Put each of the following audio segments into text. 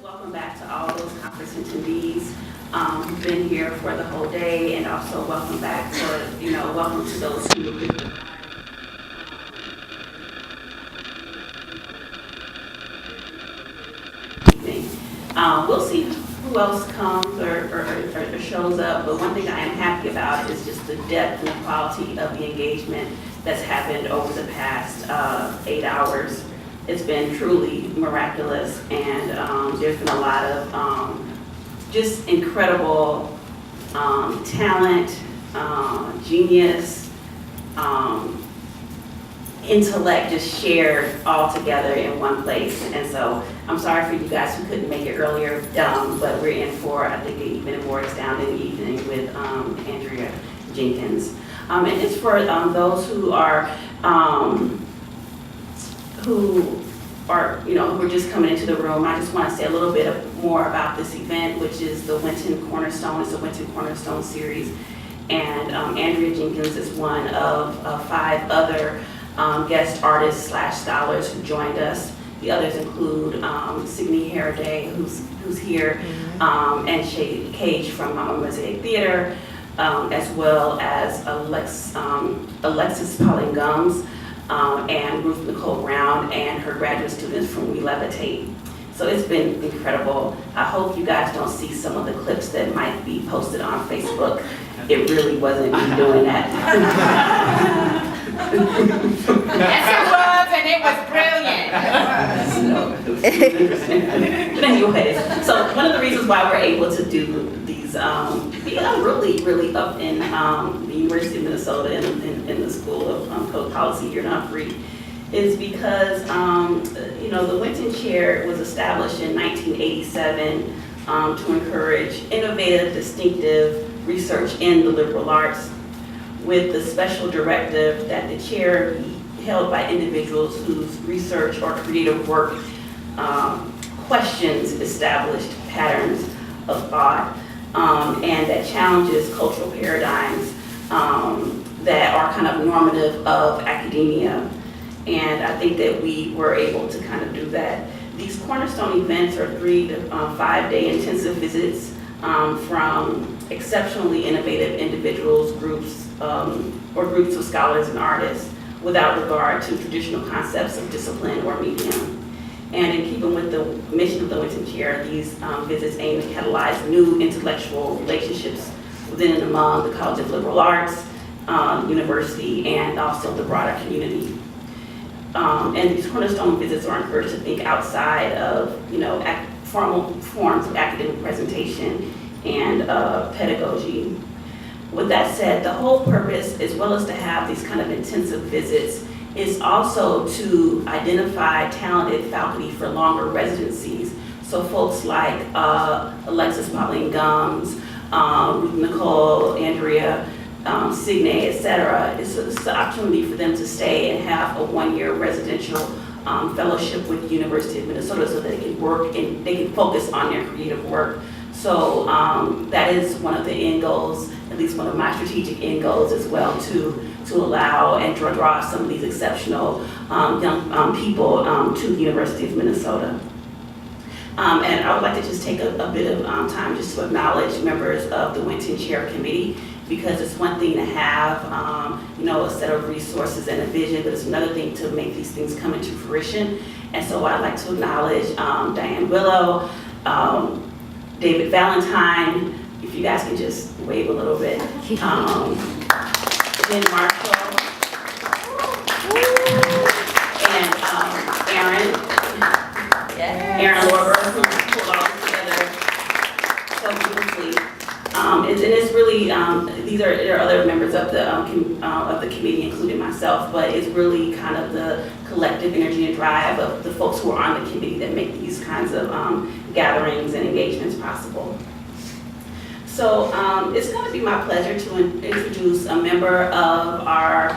welcome back to all those conference attendees who've been here for the whole day, and also welcome back welcome to those who have been. We'll see who else comes or shows up, but one thing I am happy about is just the depth and the quality of the engagement that's happened over the past 8 hours. It's been truly miraculous, and there's been a lot of just incredible talent, genius, intellect just shared all together in one place. And so I'm sorry for you guys who couldn't make it earlier, but we're in for, I think, an even more astounding evening with Andrea Jenkins. And it's for those who are who are just coming into the room. I just want to say a little bit more about this event, which is the Winton Cornerstone. It's a Winton Cornerstone series, and Andrea Jenkins is one of 5 other guest artists / scholars who joined us. The others include Signe Haraday, who's here, and Shay Cage from Mosaic Theater, as well as Alexis Pauline Gums, and Ruth Nicole Brown and her graduate students from We Levitate. So it's been incredible. I hope you guys don't see some of the clips that might be posted on Facebook. It really wasn't me doing that. Yes, it was, and it was brilliant. But anyways, so one of the reasons why we're able to do these, I'm really up in the University of Minnesota in the School of Code Policy here in Humphrey, is because the Winton Chair was established in 1987 to encourage innovative, distinctive research in the liberal arts, with the special directive that the chair be held by individuals whose research or creative work questions established patterns of thought, and that challenges cultural paradigms that are kind of normative of academia. And I think that we were able to kind of do that. These Cornerstone events are 3 to 5 day intensive visits from exceptionally innovative individuals, groups, or groups of scholars and artists, without regard to traditional concepts of discipline or medium. And in keeping with the mission of the Winton Chair, these visits aim to catalyze new intellectual relationships within and among the College of Liberal Arts, university, and also the broader community. And these Cornerstone visits are encouraged to think outside of formal forms of academic presentation and pedagogy. With that said, the whole purpose, as well as to have these kind of intensive visits, is also to identify talented faculty for longer residencies. So folks like Alexis Pauline Gums, Ruth Nicole, Andrea, Signe, etc. It's an opportunity for them to stay and have a 1-year residential fellowship with the University of Minnesota, so that they can work and they can focus on their creative work. So that is one of the end goals, at least one of my strategic end goals as well, to allow and draw some of these exceptional young people to the University of Minnesota. And I would like to just take a bit of time just to acknowledge members of the Winton Chair Committee, because it's one thing to have a set of resources and a vision, but it's another thing to make these things come into fruition. And so I'd like to acknowledge Diane Willow, David Valentine, if you guys can just wave a little bit, Lynn Marshall, and Aaron Lorber, who pulled all this together so beautifully. And it's really, there are other members of the committee, including myself, but it's really kind of the collective energy and drive of the folks who are on the committee that make these kinds of gatherings and engagements possible. So it's going to be my pleasure to introduce a member of our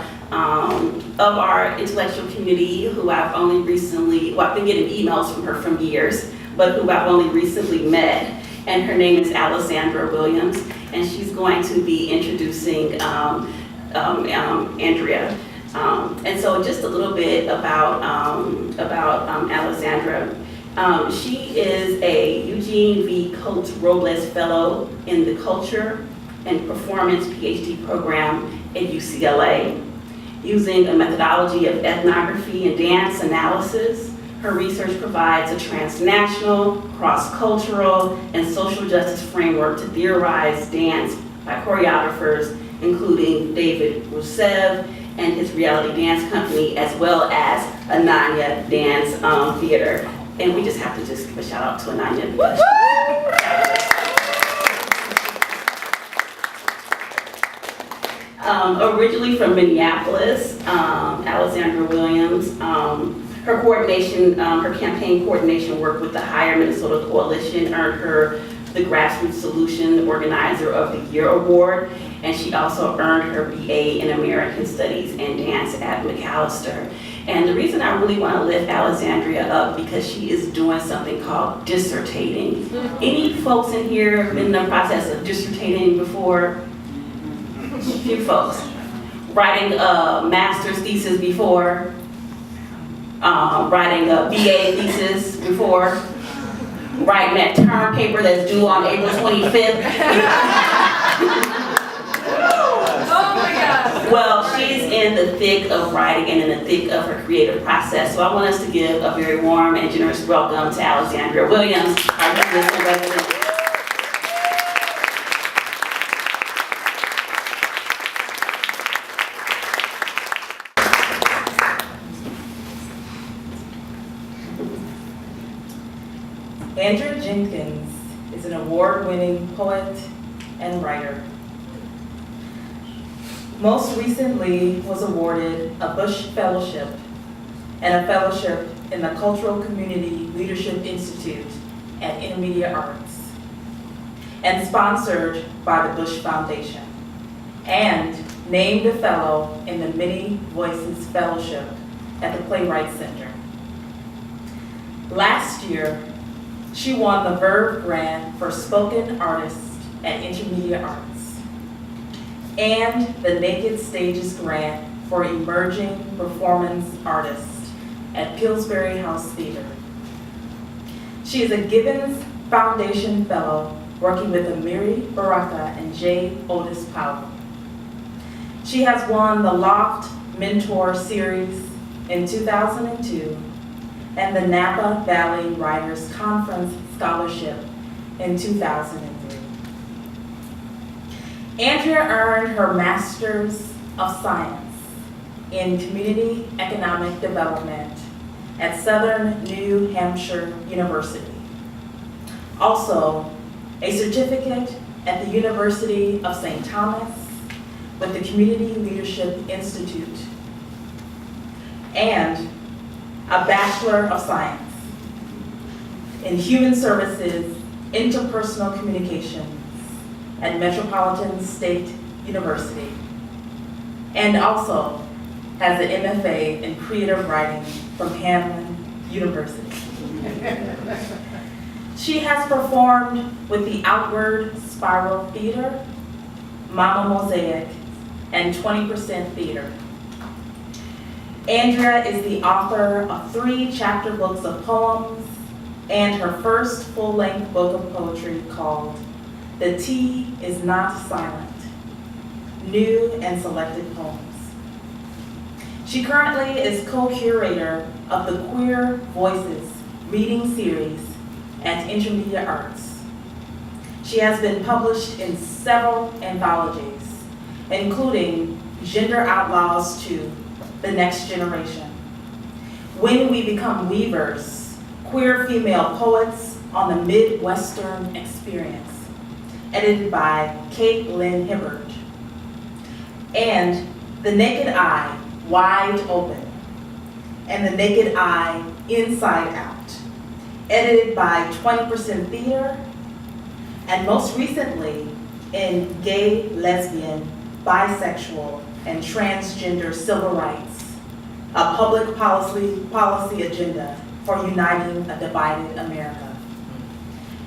intellectual community who I've only recently, I've been getting emails from her for years, but who I've only recently met. And her name is Alessandra Williams, and she's going to be introducing Andrea. And so just a little bit about Alessandra. She is a Eugene V. Coates Robles Fellow in the Culture and Performance PhD program at UCLA. Using a methodology of ethnography and dance analysis, her research provides a transnational, cross-cultural, and social justice framework to theorize dance by choreographers, including David Rousseff and his reality dance company, as well as Ananya Dance Theater. And we just have to just give a shout out to Ananya. Originally from Minneapolis, Alexandra Williams, her coordination, her campaign coordination work with the Higher Minnesota Coalition earned her the Grassroots Solution Organizer of the Year Award, and she also earned her BA in American Studies and Dance at Macalester. And the reason I really want to lift Alexandria up because she is doing something called dissertating. Any folks in here been in the process of dissertating before? A few folks. Writing a master's thesis before? Writing a BA thesis before? Writing that term paper that's due on April 25th? Oh my God. Well, she's in the thick of writing and in the thick of her creative process. So I want us to give a very warm and generous welcome to Alexandria Williams, our Houston resident. Andrea Jenkins is an award-winning poet and writer. Most recently was awarded a Bush Fellowship and a fellowship in the Cultural Community Leadership Institute at Intermedia Arts, and sponsored by the Bush Foundation, and named a fellow in the Many Voices Fellowship at the Playwright Center. Last year, she won the Verve Grant for Spoken Artist at Intermedia Arts and the Naked Stages Grant for Emerging Performance Artist at Pillsbury House Theater. She is a Gibbons Foundation Fellow working with Amiri Baraka and J. Otis Powell. She has won the Loft Mentor Series in 2002 and the Napa Valley Writers Conference Scholarship in 2003. Andrea earned her Master's of Science in Community Economic Development at Southern New Hampshire University. Also, a certificate at the University of St. Thomas with the Community Leadership Institute, and a Bachelor of Science in Human Services, Interpersonal Communications at Metropolitan State University, and also has an MFA in Creative Writing from Hamline University. She has performed with the Outward Spiral Theater, Mama Mosaic, and 20% Theater. Andrea is the author of 3 chapter books of poems and her first full-length book of poetry called The Tea is Not Silent, New and Selected Poems. She currently is co-curator of the Queer Voices reading series at Intermedia Arts. She has been published in several anthologies, including Gender Outlaws 2, The Next Generation, When We Become Weavers, Queer Female Poets on the Midwestern Experience, edited by Kate Lynn Hibbert, and The Naked Eye, Wide Open, and The Naked Eye, Inside Out, edited by 20% Theater, and most recently in Gay, Lesbian, Bisexual, and Transgender Civil Rights, a public policy agenda for uniting a divided America,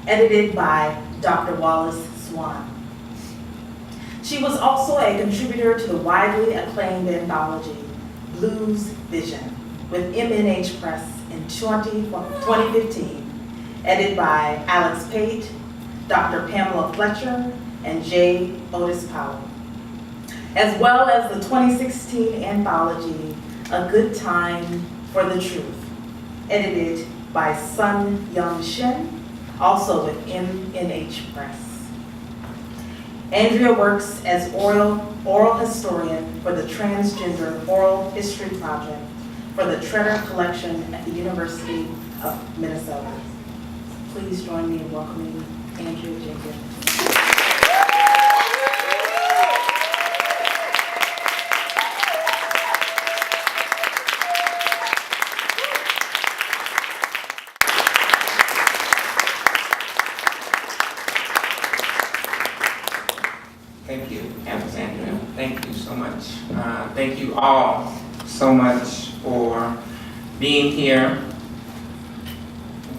edited by Dr. Wallace Swan. She was also a contributor to the widely acclaimed anthology, Blues Vision, with MNH Press in 2015, edited by Alex Pate, Dr. Pamela Fletcher, and J. Otis Powell, as well as the 2016 anthology, A Good Time for the Truth, edited by Sun Young Shin, also with MNH Press. Andrea works as oral historian for the Transgender Oral History Project for the Tretter Collection at the University of Minnesota. Please join me in welcoming Andrea Jenkins. Thank you, Alexandria. Thank you so much. Thank you all so much for being here.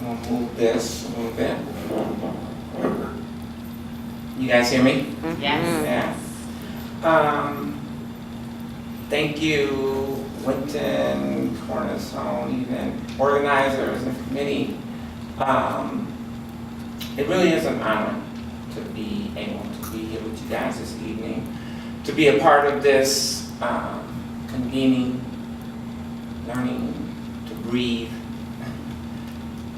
I'm gonna move this a little bit. You guys hear me? Yes. Yeah. Thank you, Winton, Cornerstone, even organizers and committee. It really is an honor to be able to be here with you guys this evening, to be a part of this convening, learning to breathe.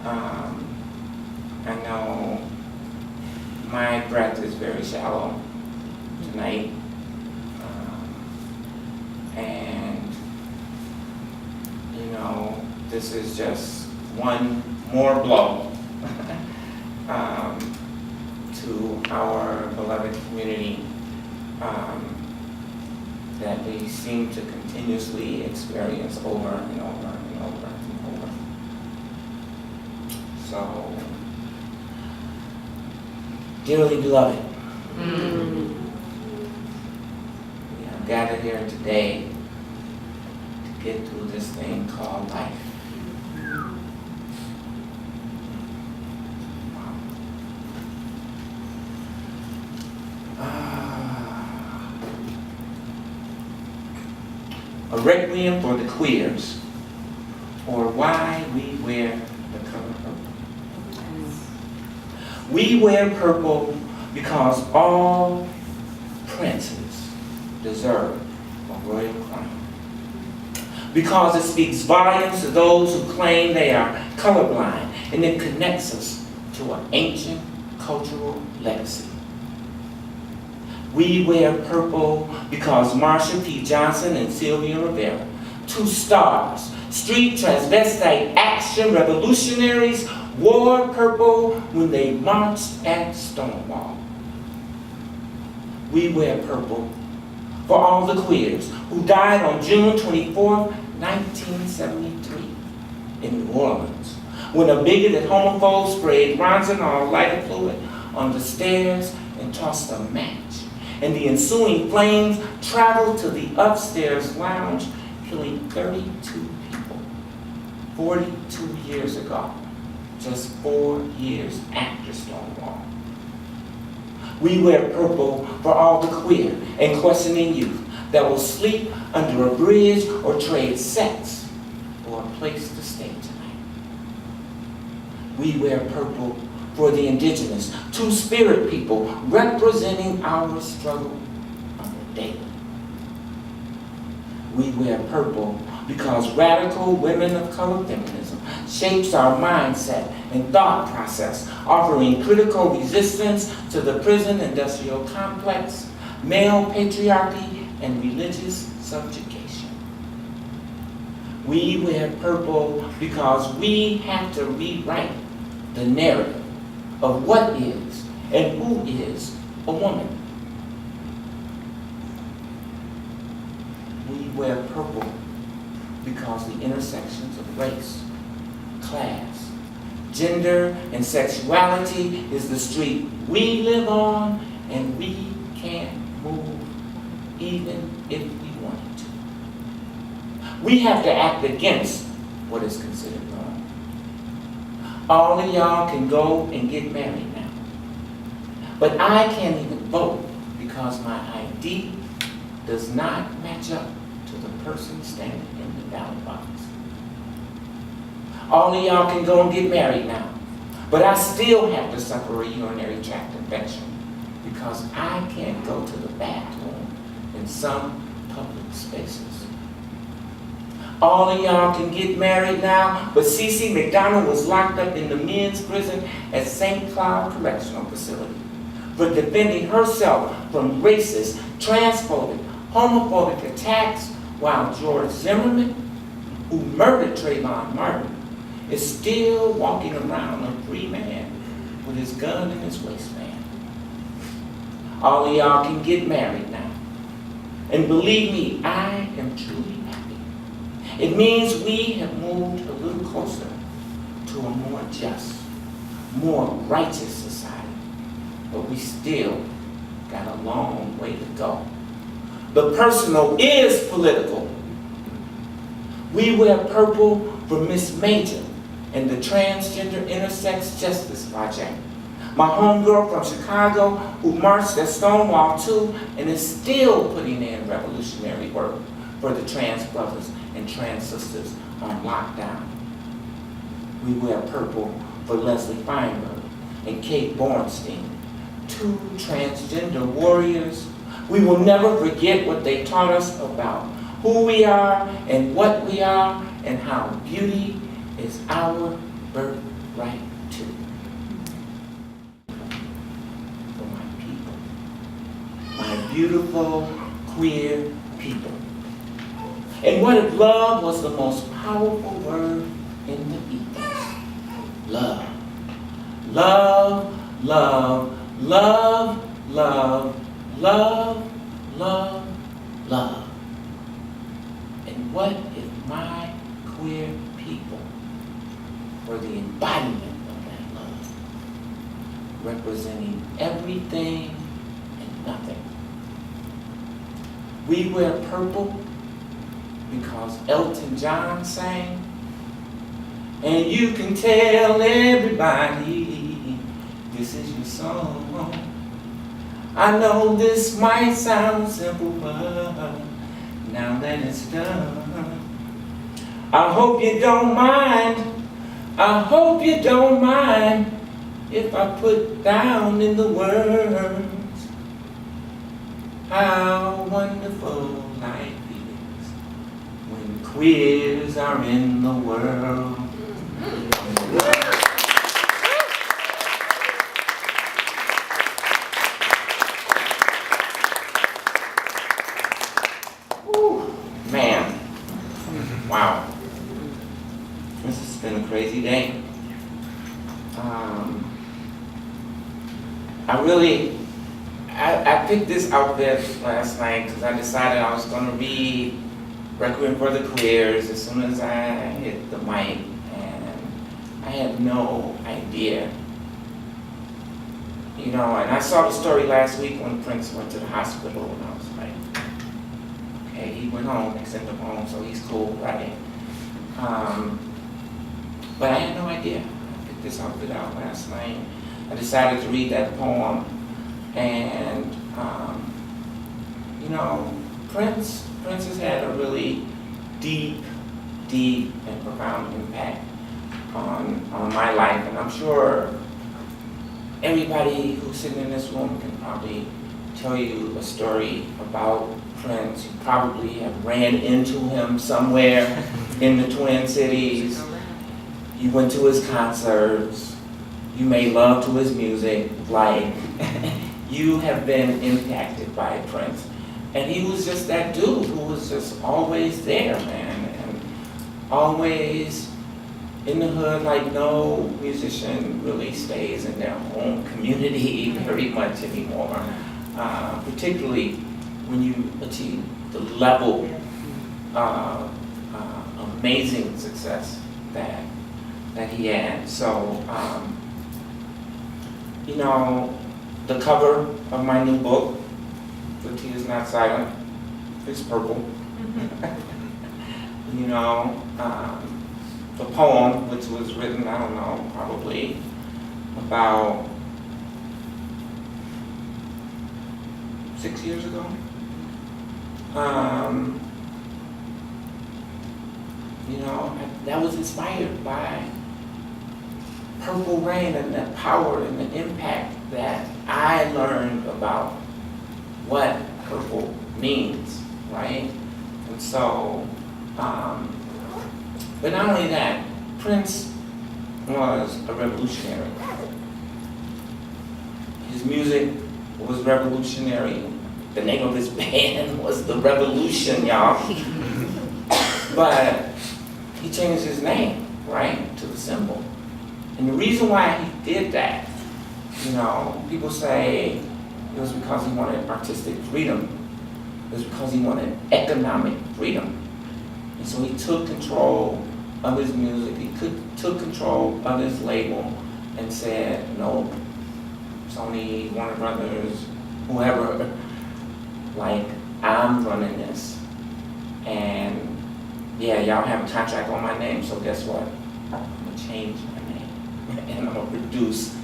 I know my breath is very shallow tonight, and you know, this is just one more blow to our beloved community that we seem to continuously experience over and over and over and over. So, dearly beloved, we are gathered here today to get through this thing called life. A requiem for the queers, or why we wear the color purple. We wear purple because all princes deserve a royal crown. Because it speaks volumes to those who claim they are colorblind, and it connects us to an ancient cultural legacy. We wear purple because Marsha P. Johnson and Sylvia Rivera, two stars, street transvestite action revolutionaries, wore purple when they marched at Stonewall. We wear purple for all the queers who died on June 24, 1973 in New Orleans, when a bigoted homophobe sprayed Ronsinol lighter fluid on the stairs and tossed a match. And the ensuing flames traveled to the upstairs lounge, killing 32 people 42 years ago, just 4 years after Stonewall. We wear purple for all the queer and questioning youth that will sleep under a bridge or trade sex for a place to stay tonight. We wear purple for the indigenous, two-spirit people representing our struggle on the daily. We wear purple because radical women of color feminism shapes our mindset and thought process, offering critical resistance to the prison industrial complex, male patriarchy, and religious subjugation. We wear purple because we have to rewrite the narrative of what is and who is a woman. We wear purple because the intersections of race, class, gender, and sexuality is the street we live on, and we can't move even if we wanted to. We have to act against what is considered wrong. All of y'all can go and get married now. But I can't even vote because my ID does not match up to the person standing in the ballot box. All of y'all can go and get married now. But I still have to suffer a urinary tract infection because I can't go to the bathroom in some public spaces. All of y'all can get married now, but Cece McDonald was locked up in the men's prison at St. Cloud Correctional Facility for defending herself from racist, transphobic, homophobic attacks, while George Zimmerman, who murdered Trayvon Martin, is still walking around a free man with his gun in his waistband. All of y'all can get married now. And believe me, I am truly happy. It means we have moved a little closer to a more just, more righteous society. But we still got a long way to go. The personal is political. We wear purple for Miss Major and the Transgender Intersex Justice Project. My homegirl from Chicago who marched at Stonewall too and is still putting in revolutionary work for the trans brothers and trans sisters on lockdown. We wear purple for Leslie Feinberg and Kate Bornstein, two transgender warriors. We will never forget what they taught us about who we are and what we are and how beauty is our birthright too. For my people, my beautiful queer people. And what if love was the most powerful word in the ethos? Love. Love, love, love, love, love, love, love. And what if my queer people were the embodiment of that love, representing everything and nothing? We wear purple because Elton John sang, and you can tell everybody this is your song. I know this might sound simple, but now that it's done, I hope you don't mind, I hope you don't mind if I put down in the words how wonderful life is when queers are in the world. Man, wow, this has been a crazy day. I picked this outfit last night because I decided I was going to read Requiem for the Queers as soon as I hit the mic, and I had no idea. You know, and I saw the story last week when Prince went to the hospital, and I was like, okay, he went home, they sent him home, so he's cool, right? But I had no idea. I picked this outfit out last night. I decided to read that poem, and you know, Prince has had a really deep and profound impact on my life, and I'm sure everybody who's sitting in this room can probably tell you a story about Prince. You probably have ran into him somewhere in the Twin Cities. You went to his concerts. You made love to his music. Like, you have been impacted by Prince. And he was just that dude who was just always there, man. And always in the hood, like no musician really stays in their home community very much anymore. Particularly when you achieve the level of amazing success that he had. So, you know, the cover of my new book, The Tea Is Not Silent, is purple. You know, the poem, which was written, I don't know, probably about 6 years ago. that was inspired by Purple Rain and the power and the impact that I learned about what purple means, right? And so, but not only that, Prince was a revolutionary. His music was revolutionary. The name of his band was The Revolution, y'all. But he changed his name, right, to the symbol. And the reason why he did that, people say it was because he wanted artistic freedom. It was because he wanted economic freedom. And so he took control of his music. He took control of his label and said, no, Sony, Warner Brothers, whoever, like, I'm running this. And yeah, y'all have a contract on my name, so guess what? I'm gonna change my name. And I'm gonna produce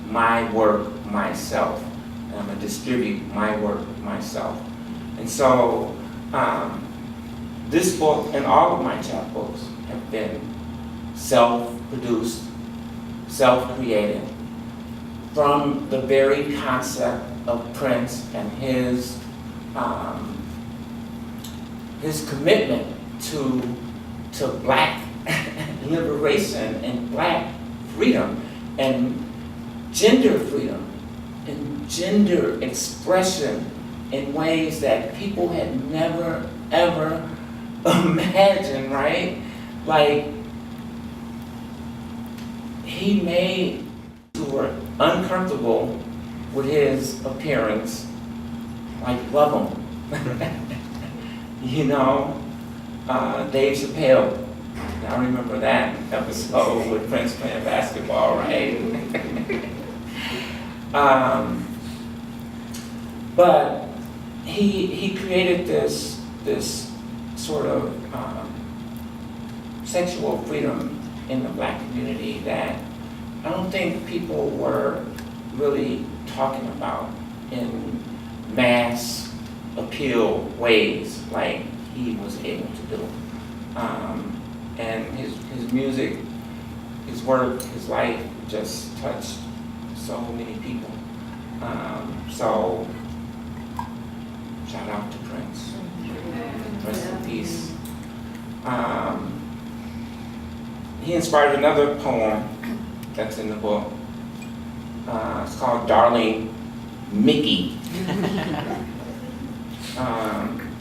my work myself. And I'm gonna distribute my work myself. And so, this book and all of my chapbooks have been self-produced, self-created, from the very concept of Prince and his commitment to Black liberation and Black freedom and gender freedom and gender expression in ways that people had never, ever imagined, right? Like, he made who were uncomfortable with his appearance, like, love him. Dave Chappelle. I remember that episode with Prince playing basketball, right? But he created this sort of sexual freedom in the Black community that I don't think people were really talking about in mass appeal ways like he was able to do. And his music, his work, his life just touched so many people. So shout out to Prince. Rest in peace. He inspired another poem that's in the book. It's called Darling Mickey.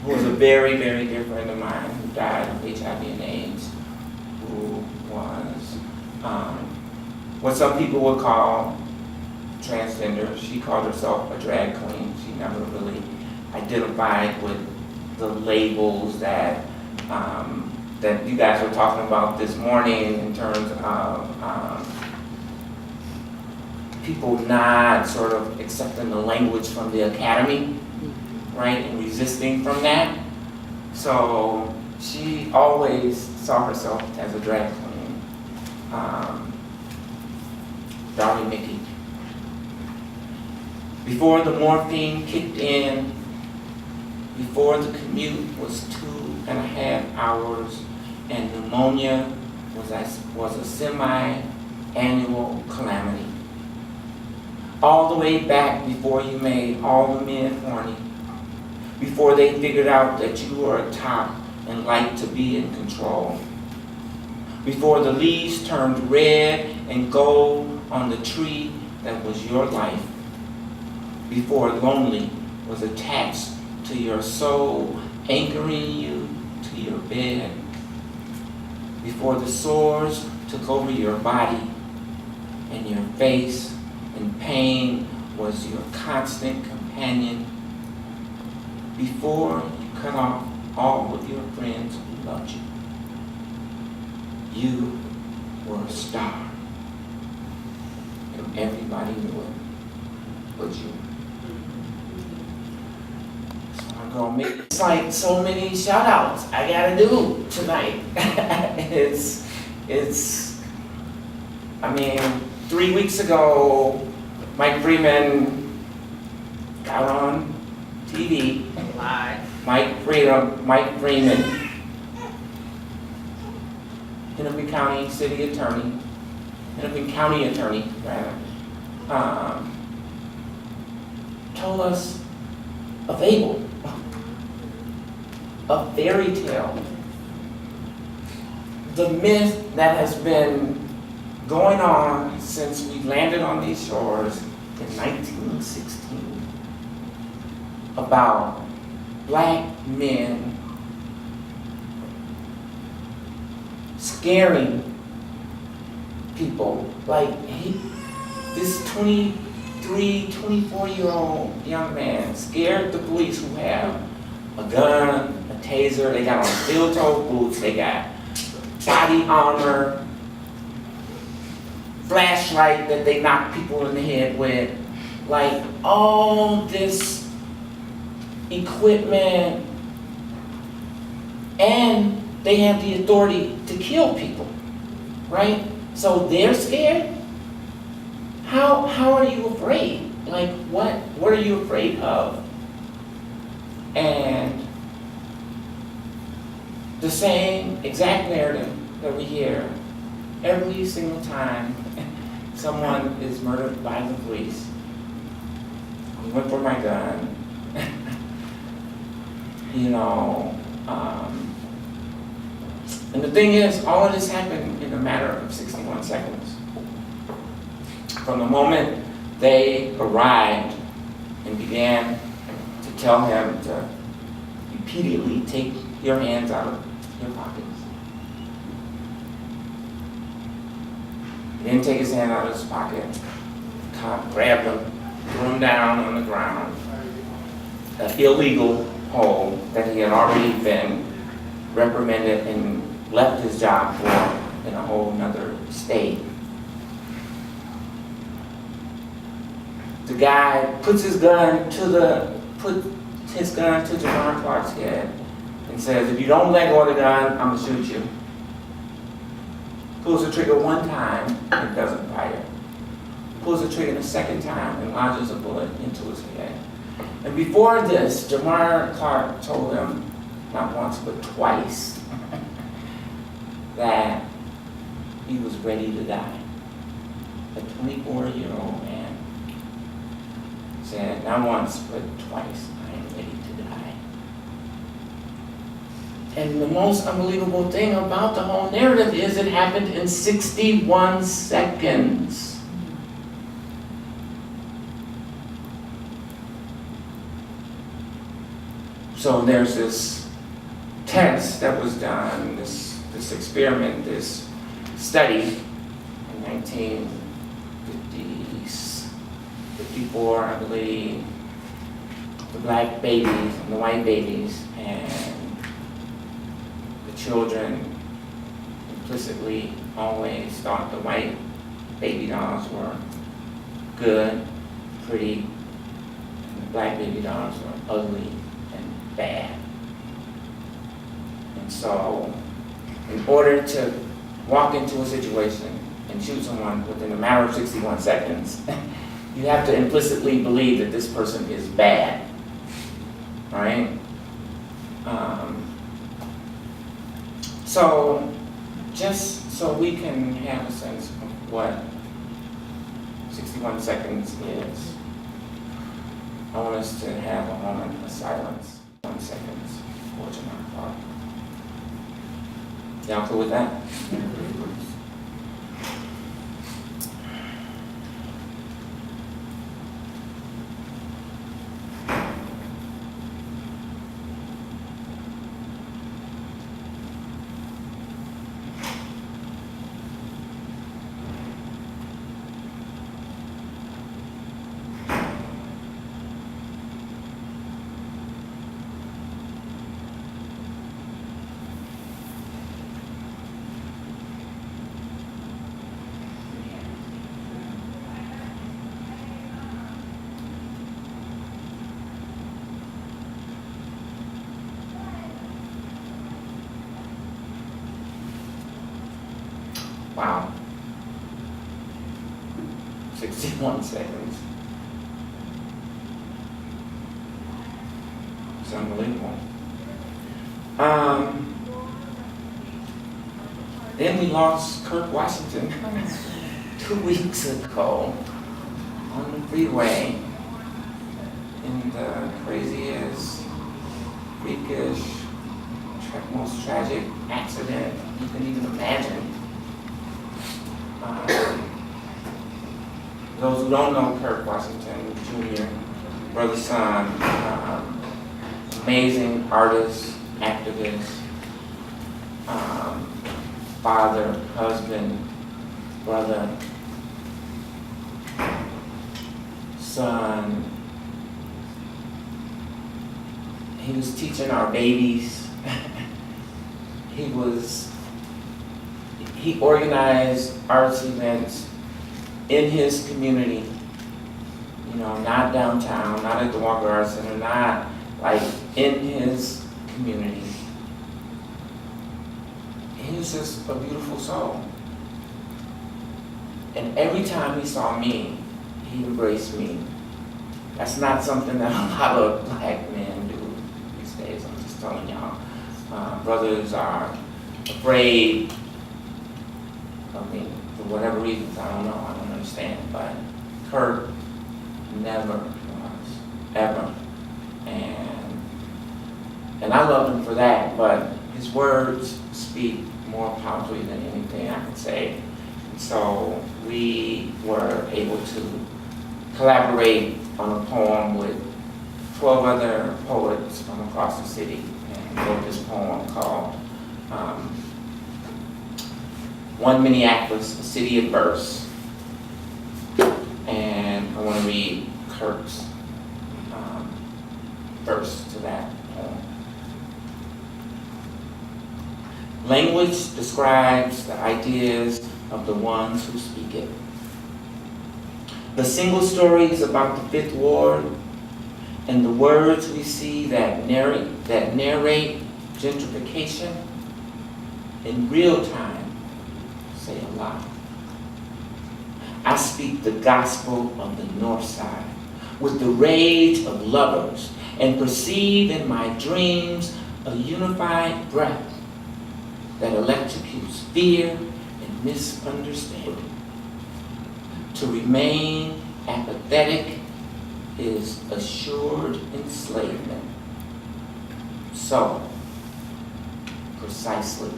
Who was a very, very dear friend of mine who died of HIV and AIDS, who was what some people would call transgender. She called herself a drag queen. She never really identified with the labels that that you guys were talking about this morning in terms of people not sort of accepting the language from the academy, right, and resisting from that. So she always saw herself as a drag queen. Darling Mickey. Before the morphine kicked in, before the commute was 2.5 hours, and pneumonia was a semi-annual calamity. All the way back before you made all the men horny, before they figured out that you were a top and liked to be in control, before the leaves turned red and gold on the tree that was your life, before lonely was attached to your soul, anchoring you to your bed, before the sores took over your body and your face and pain was your constant companion, before you cut off all of your friends who loved you, you were a star, and everybody knew it but you. It's like so many shout outs I gotta do tonight. I mean, 3 weeks ago, Mike Freeman got on TV. Live. Mike Freeman Hennepin County City Attorney, Hennepin County Attorney, rather, told us a fable, a fairy tale, the myth that has been going on since we landed on these shores in 1916 about black men scaring people. Like this 23, 24-year-old young man scared the police who have a gun, a taser, they got on steel-toed boots, they got body armor, flashlight that they knock people in the head with, like all this equipment, and they have the authority to kill people, right? So they're scared? How are you afraid? Like what are you afraid of? And the same exact narrative that we hear every single time someone is murdered by the police. I went for my gun. You know, and the thing is, all of this happened in a matter of 61 seconds. From the moment they arrived and began to tell him to repeatedly take your hands out of your pockets. He didn't take his hand out of his pocket. The cop grabbed him, threw him down on the ground, an illegal hold that he had already been reprimanded and left his job for in a whole nother state. The guy puts his gun to Jamar Clark's head and says, "If you don't let go of the gun, I'm gonna shoot you." Pulls the trigger one time and doesn't fire. Pulls the trigger the second time and lodges a bullet into his head. And before this, Jamar Clark told him, not once but twice, that he was ready to die. A 24-year-old man said, not once but twice, I am ready to die. And the most unbelievable thing about the whole narrative is it happened in 61 seconds. So there's this test that was done, this experiment, this study in 1954, I believe, the black babies and the white babies, and the children implicitly always thought the white baby dolls were good, pretty, and the black baby dolls were ugly and bad. And so, in order to walk into a situation and shoot someone within a matter of 61 seconds, you have to implicitly believe that this person is bad, right? So, just so we can have a sense of what 61 seconds is, I want us to have a moment of silence, 1 second, for Jamar Clark. Y'all cool with that? Wow. 61 seconds. It's unbelievable. Then we lost Kirk Washington 2 weeks ago on the freeway in the craziest, freakish, most tragic accident you can even imagine. Those who don't know Kirk Washington Jr., brother, son, amazing artist, activist, father, husband, brother, son. He was teaching our babies. He organized arts events in his community, not downtown, not at the Walker Arts Center, not like in his community. He was just a beautiful soul. And every time he saw me, he embraced me. That's not something that a lot of black men do these days, I'm just telling y'all. Brothers are afraid of me for whatever reasons, I don't know, I don't understand, but Kirk never was, ever. And I love him for that, but his words speak more powerfully than anything I can say. So we were able to collaborate on a poem with 12 other poets from across the city, and wrote this poem called One Minneapolis, a City of Verse. And I want to read Kirk's verse to that poem. Language describes the ideas of the ones who speak it. The single stories about the Fifth Ward and the words we see that narrate gentrification in real time say a lot. I speak the gospel of the North Side with the rage of lovers and perceive in my dreams a unified breath that electrocutes fear and misunderstanding. To remain apathetic is assured enslavement. So, precisely,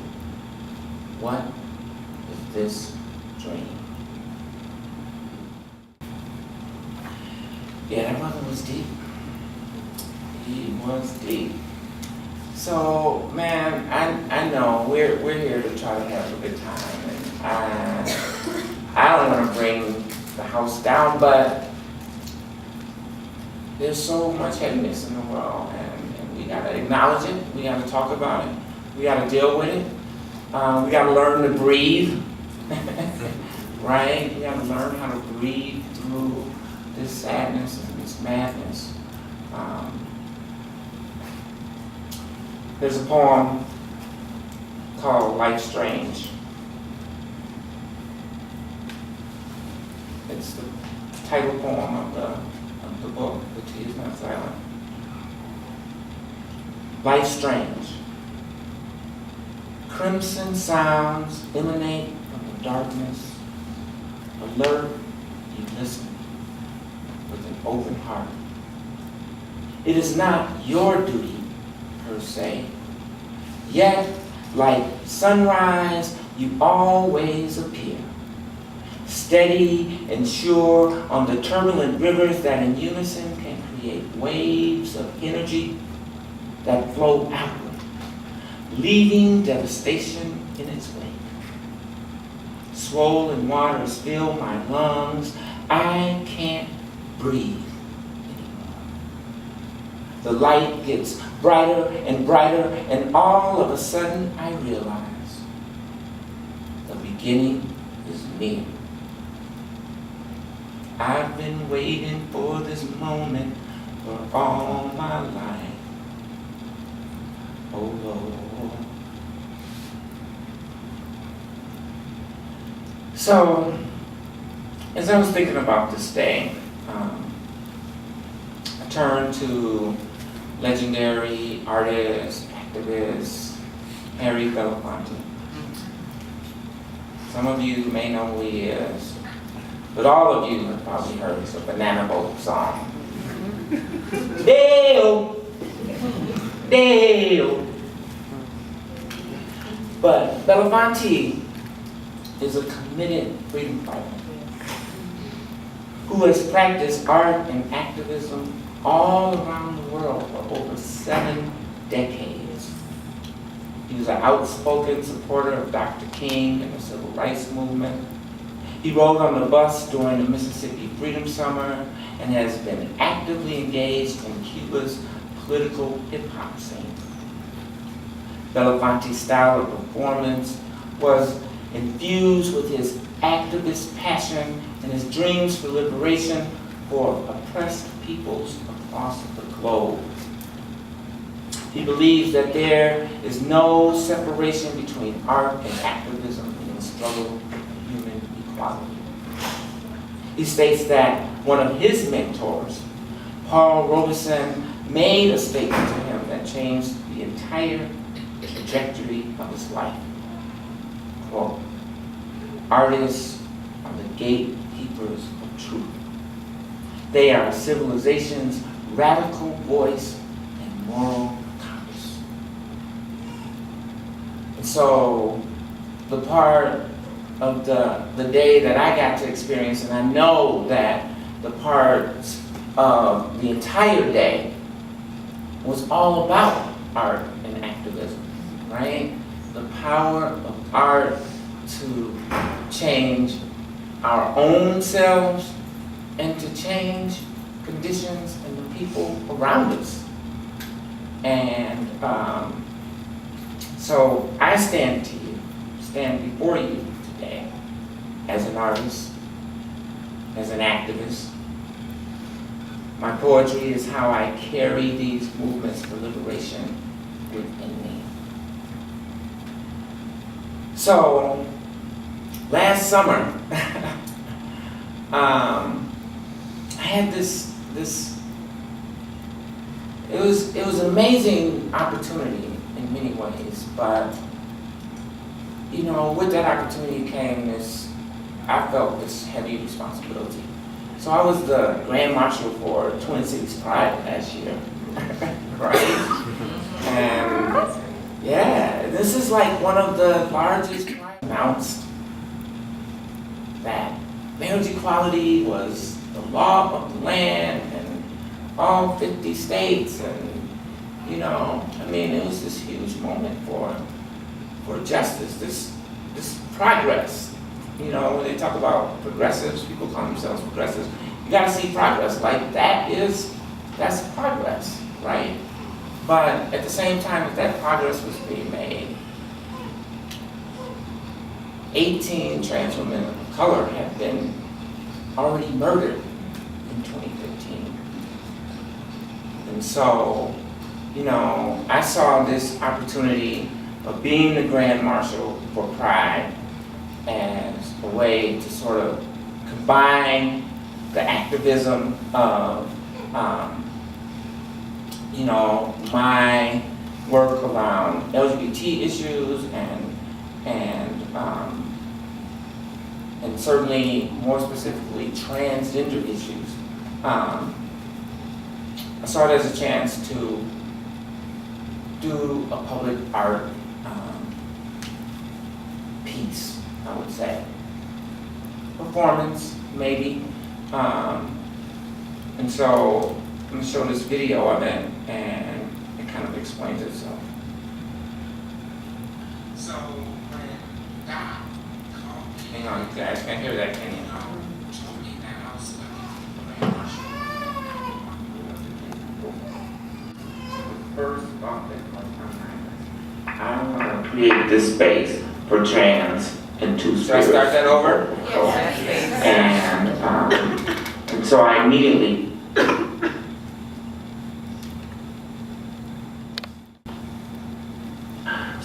what is this dream? Yeah, that brother was deep. He was deep. So, man, I know we're here to try to have a good time, and I don't want to bring the house down, but there's so much heaviness in the world, and we gotta acknowledge it. We gotta talk about it. We gotta deal with it. We gotta learn to breathe, right? We gotta learn how to breathe through this sadness and this madness. There's a poem called Life Strange. It's the title poem of the book, The Tea is Not Silent. Life Strange. Crimson sounds emanate from the darkness. Alert, you listen with an open heart. It is not your duty per se, yet like sunrise you always appear, steady and sure on the turbulent rivers that in unison can create waves of energy that flow outward, leaving devastation in its wake. Swollen waters fill my lungs, I can't breathe anymore. The light gets brighter and brighter, and all of a sudden I realize the beginning is near. I've been waiting for this moment for all my life. Oh Lord. So, as I was thinking about this day, I turned to legendary artist, activist, Harry Belafonte. Some of you may know who he is, but all of you have probably heard the Banana Boat song. Dale, Dale. But Belafonte is a committed freedom fighter who has practiced art and activism all around the world for over 7 decades. He was an outspoken supporter of Dr. King and the Civil Rights Movement. He rode on the bus during the Mississippi Freedom Summer and has been actively engaged in Cuba's political hip-hop scene. Belafonte's style of performance was infused with his activist passion and his dreams for liberation for oppressed peoples across the globe. He believes that there is no separation between art and activism in the struggle for human equality. He states that one of his mentors, Paul Robeson, made a statement to him that changed the entire trajectory of his life. Quote, "Artists are the gatekeepers of truth. They are civilization's radical voice and moral compass." And so the part of the day that I got to experience, and I know that the parts of the entire day was all about art and activism, right? The power of art to change our own selves and to change conditions and the people around us. And so I stand before you today as an artist, as an activist. My poetry is how I carry these movements for liberation within me. So, last summer, I had this, it was an amazing opportunity in many ways, but, you know, with that opportunity came I felt this heavy responsibility. So I was the Grand Marshal for Twin Cities Pride last year, right? And yeah, this is like one of the largest pride announced that marriage equality was the law of the land in all 50 states, and you know, I mean, it was this huge moment for justice, this progress. You know, when they talk about progressives, people call themselves progressives, you gotta see progress, like that's progress, right? But at the same time, if that progress was being made, 18 trans women of color had been already murdered in 2015. And so, you know, I saw this opportunity of being the Grand Marshal for Pride as a way to sort of combine the activism of, you know, my work around LGBT issues and certainly more specifically transgender issues. I saw it as a chance to do a public art piece, I would say. Performance, maybe. And so I'm going to show this video of it, and it kind of explains itself. So when God called me, hang on, you guys can't hear that, can you? Told me that I was selected for Grand Marshal. The first thought that comes to my mind, I want to create this space for trans and two-spirit. Should I start that over? Yes. And so I immediately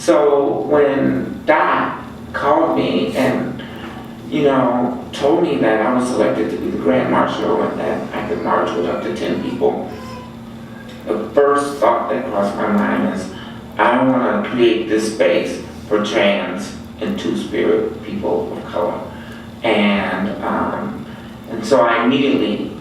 So when Dot called me and, you know, told me that I was selected to be the Grand Marshal and that I could march with up to 10 people, the first thought that crossed my mind is, I want to create this space for trans and two-spirit people of so I immediately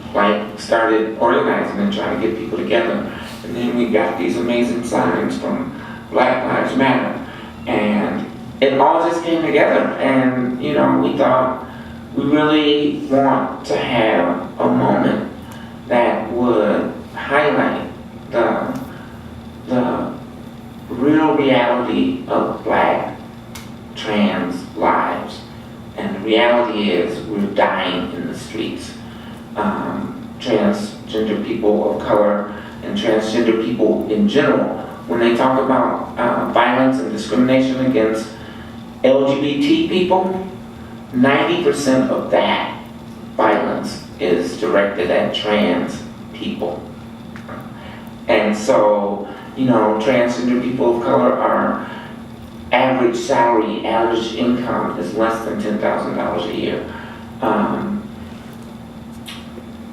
started organizing and trying to get people together. And then we got these amazing signs from Black Lives Matter. And it all just came together. And, we thought we really want to have a moment that would highlight the real reality of Black trans lives. And the reality is we're dying in the streets. Transgender people of color and transgender people in general, when they talk about violence and discrimination against LGBT people, 90% of that violence is directed at trans people. And so, transgender people of color are average salary, average income is less than $10,000 a year.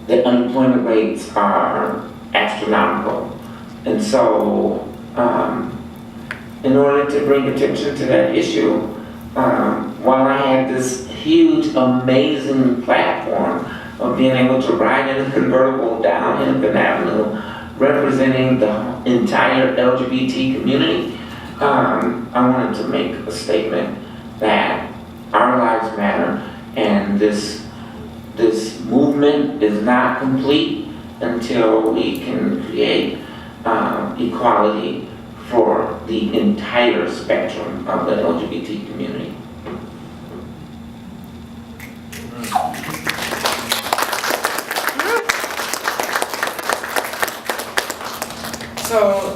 The unemployment rates are astronomical. And so, in order to bring attention to that issue, while I had this huge, amazing platform of being able to ride in a convertible down Hennepin Avenue, representing the entire LGBT community, I wanted to make a statement that our lives matter, and this movement is not complete until we can create equality for the entire spectrum of the LGBT community.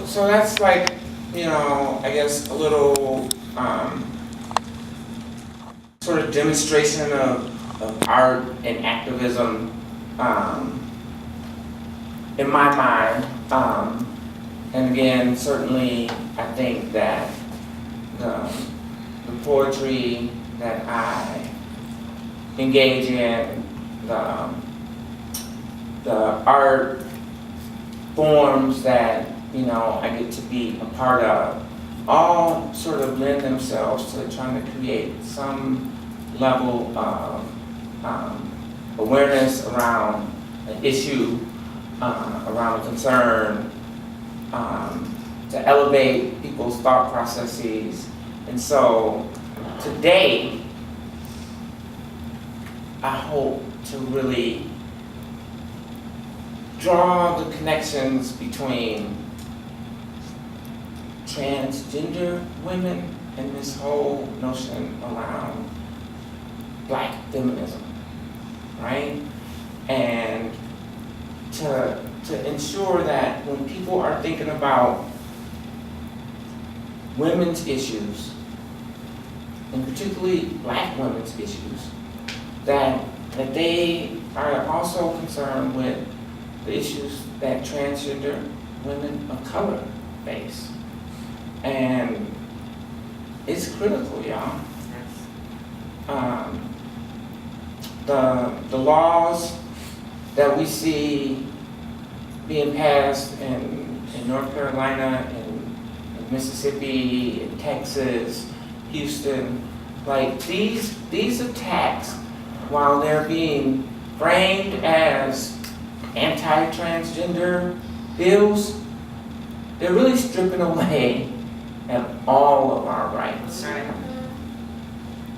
So that's I guess a little sort of demonstration of art and activism in my mind. And again, certainly I think that the poetry that I engage in, the art forms that I get to be a part of, all sort of lend themselves to trying to create some level of awareness around an issue, around a concern, to elevate people's thought processes. And so today, I hope to really draw the connections between transgender women and this whole notion around Black feminism, right? And to ensure that when people are thinking about women's issues, and particularly Black women's issues, that they are also concerned with the issues that transgender women of color face. And it's critical, y'all. The laws that we see being passed in North Carolina, in Mississippi, in Texas, Houston, these attacks, while they're being framed as anti-transgender bills, they're really stripping away at all of our rights.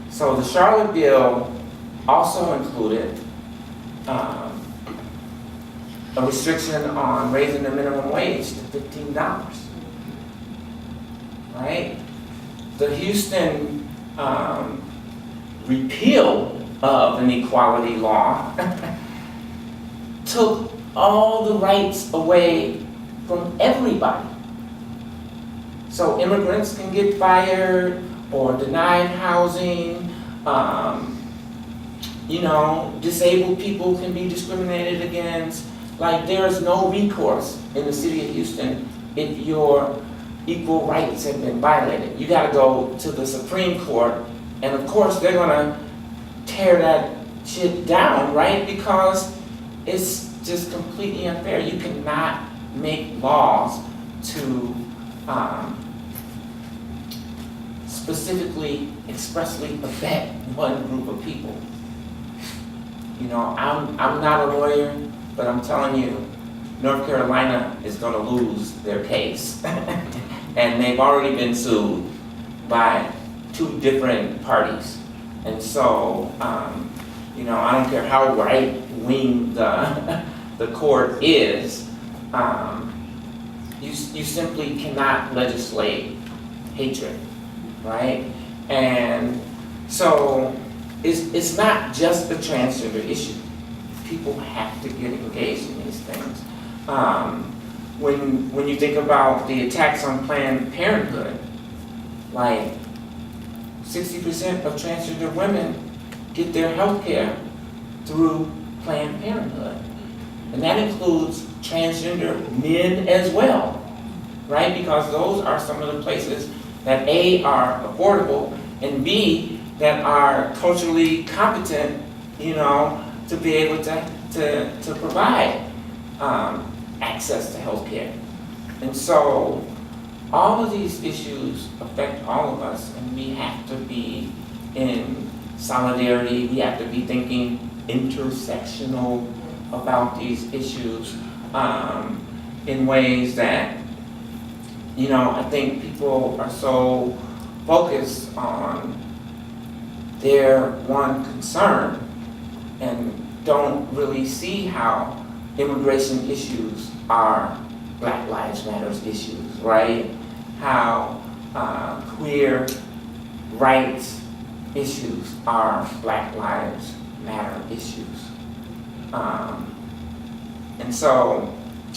So the Charlotte bill also included a restriction on raising the minimum wage to $15, right? The Houston repeal of an equality law took all the rights away from everybody. So immigrants can get fired or denied housing. Disabled people can be discriminated against. There is no recourse in the city of Houston if your equal rights have been violated. You gotta go to the Supreme Court, and of course they're gonna tear that shit down, right? Because it's just completely unfair. You cannot make laws to specifically, expressly affect one group of people. You know, I'm not a lawyer, but I'm telling you, North Carolina is gonna lose their case. And they've already been sued by 2 different parties. And so, you know, I don't care how right-wing the court is, you simply cannot legislate hatred, right? And so, it's not just the transgender issue. People have to get engaged in these things. When you think about the attacks on Planned Parenthood, like 60% of transgender women get their health care through Planned Parenthood. And that includes transgender men as well, right? Because those are some of the places that A, are affordable, and B, that are culturally competent, you know, to be able to provide access to health care. And so all of these issues affect all of us, and we have to be in solidarity. We have to be thinking intersectional about these issues in ways that, you know, I think people are so focused on their one concern and don't really see how immigration issues are Black Lives Matter issues, right? How queer rights issues are Black Lives Matter issues. And so,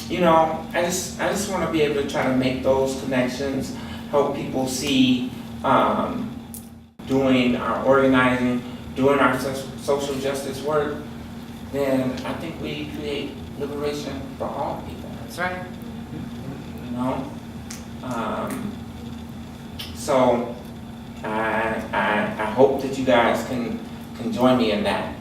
you know, I just want to be able to try to make those connections, help people see doing our organizing, doing our social justice work, then I think we create liberation for all people. That's right. You know? So I hope that you guys can join me in that.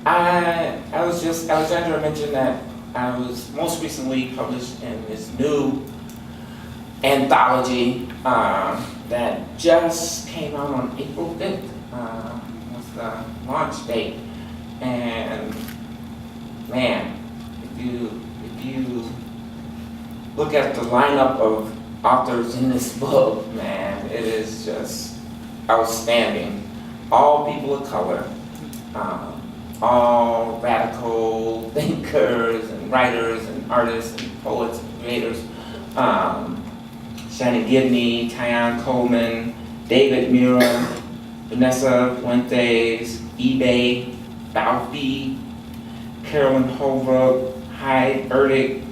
Alexandra mentioned that I was most recently published in this new anthology that just came out on April 5th, was the launch date. And man, if you look at the lineup of authors in this book, man, it is just outstanding. All people of color, all radical thinkers and writers and artists and poets and creators. Shannon Gibney, Tyon Coleman, David Mura, Vanessa Fuentes, eBay, Balfi, Carolyn Holbrook, Hyde Erdick,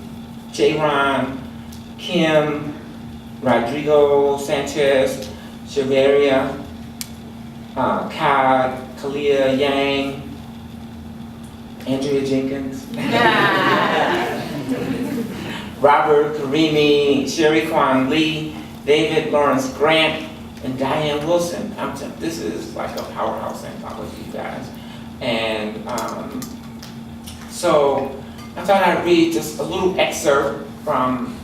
J-Ron, Kim, Rodrigo Sanchez, Cheveria, Kalia Yang, Andrea Jenkins, Robert Karimi, Sherry Kwan Lee, David Lawrence Grant, and Diane Wilson. This is like a powerhouse anthology, you guys. And so I thought I'd read just a little excerpt from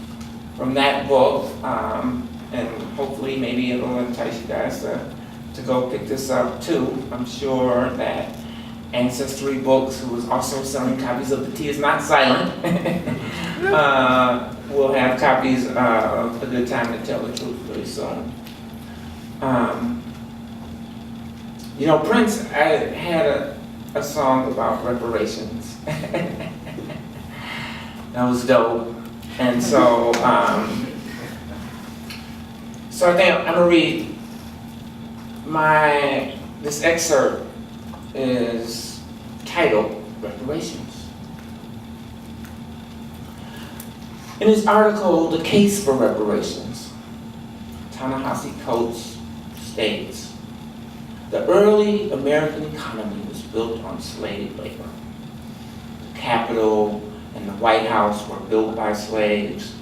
that book, and hopefully maybe it'll entice you guys to go pick this up too. I'm sure that Ancestry Books, who is also selling copies of The Tea Is Not Silent, will have copies of A Good Time to Tell the Truth really soon. You know, Prince had a song about reparations. That was dope. And so, so I think I'm gonna read this excerpt is titled Reparations. In his article, The Case for Reparations, Ta-Nehisi Coates states, the early American economy was built on slave labor. The Capitol and the White House were built by slaves.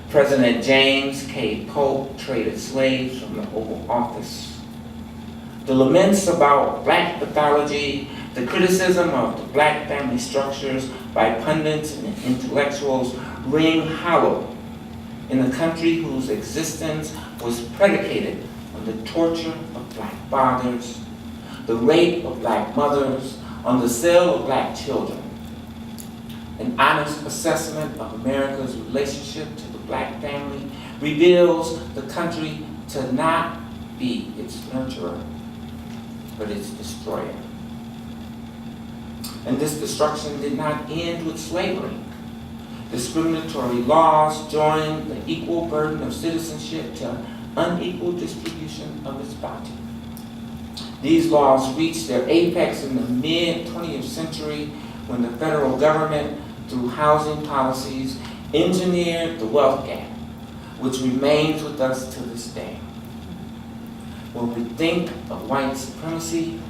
President James K. Polk traded slaves from the Oval Office. The laments about black pathology, the criticism of the black family structures by pundits and intellectuals ring hollow in a country whose existence was predicated on the torture of black fathers, the rape of black mothers, on the sale of black children. An honest assessment of America's relationship to the black family reveals the country to not be its nurturer, but its destroyer. And this destruction did not end with slavery. Discriminatory laws joined the equal burden of citizenship to unequal distribution of its bounty. These laws reached their apex in the mid-20th century when the federal government, through housing policies, engineered the wealth gap, which remains with us to this day. When we think of white supremacy,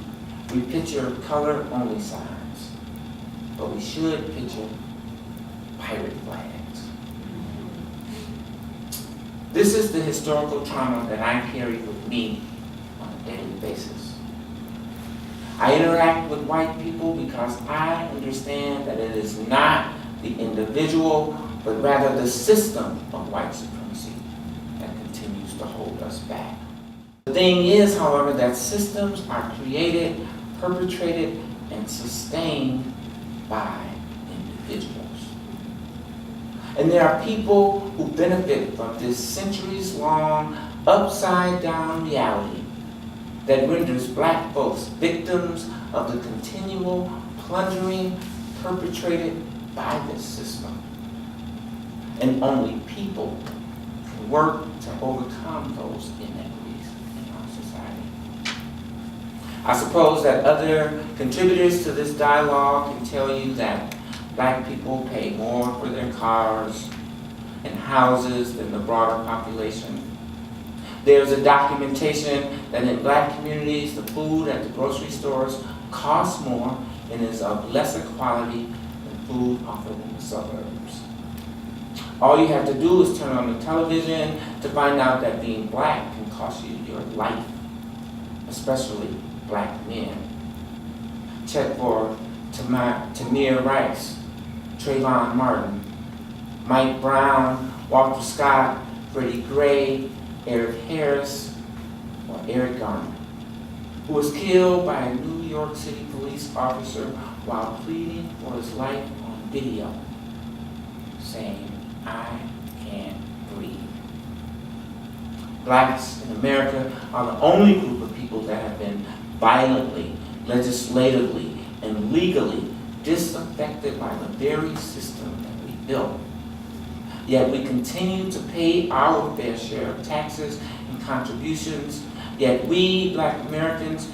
we picture color-only signs, but we should picture pirate flags. This is the historical trauma that I carry with me on a daily basis. I interact with white people because I understand that it is not the individual, but rather the system of white supremacy that continues to hold us back. The thing is, however, that systems are created, perpetrated, and sustained by individuals. And there are people who benefit from this centuries-long, upside-down reality that renders black folks victims of the continual plundering perpetrated by this system. And only people can work to overcome those inequities in our society. I suppose that other contributors to this dialogue can tell you that black people pay more for their cars and houses than the broader population. There's a documentation that in black communities, the food at the grocery stores costs more and is of lesser quality than food offered in the suburbs. All you have to do is turn on the television to find out that being black can cost you your life, especially black men. Check for Tamir Rice, Trayvon Martin, Mike Brown, Walter Scott, Freddie Gray, Eric Harris, or Eric Garner, who was killed by a New York City police officer while pleading for his life on video, saying, "I can't breathe." Blacks in America are the only group of people that have been violently, legislatively, and legally disaffected by the very system that we built. Yet we continue to pay our fair share of taxes and contributions. Yet we Black Americans,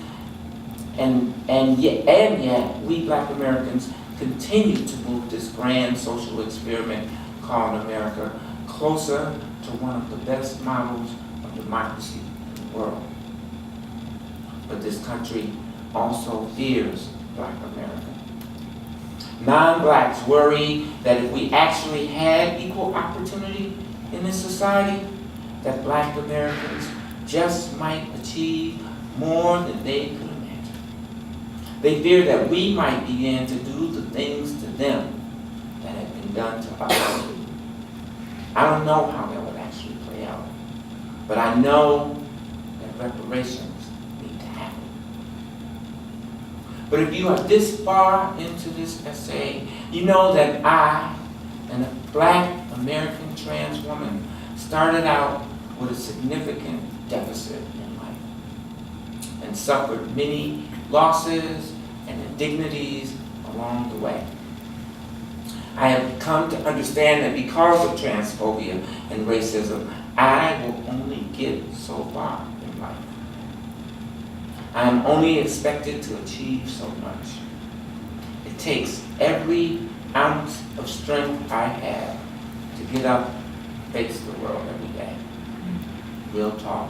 yet we Black Americans continue to move this grand social experiment called America closer to one of the best models of democracy in the world. But this country also fears Black America. Non-blacks worry that if we actually had equal opportunity in this society, that Black Americans just might achieve more than they could imagine. They fear that we might begin to do the things to them that have been done to us. I don't know how that would actually play out, but I know that reparations need to happen. But if you are this far into this essay, you know that I, and a Black American trans woman, started out with a significant deficit in life and suffered many losses and indignities along the way. I have come to understand that because of transphobia and racism, I will only get so far in life. I am only expected to achieve so much. It takes every ounce of strength I have to get up and face the world every day. Real talk.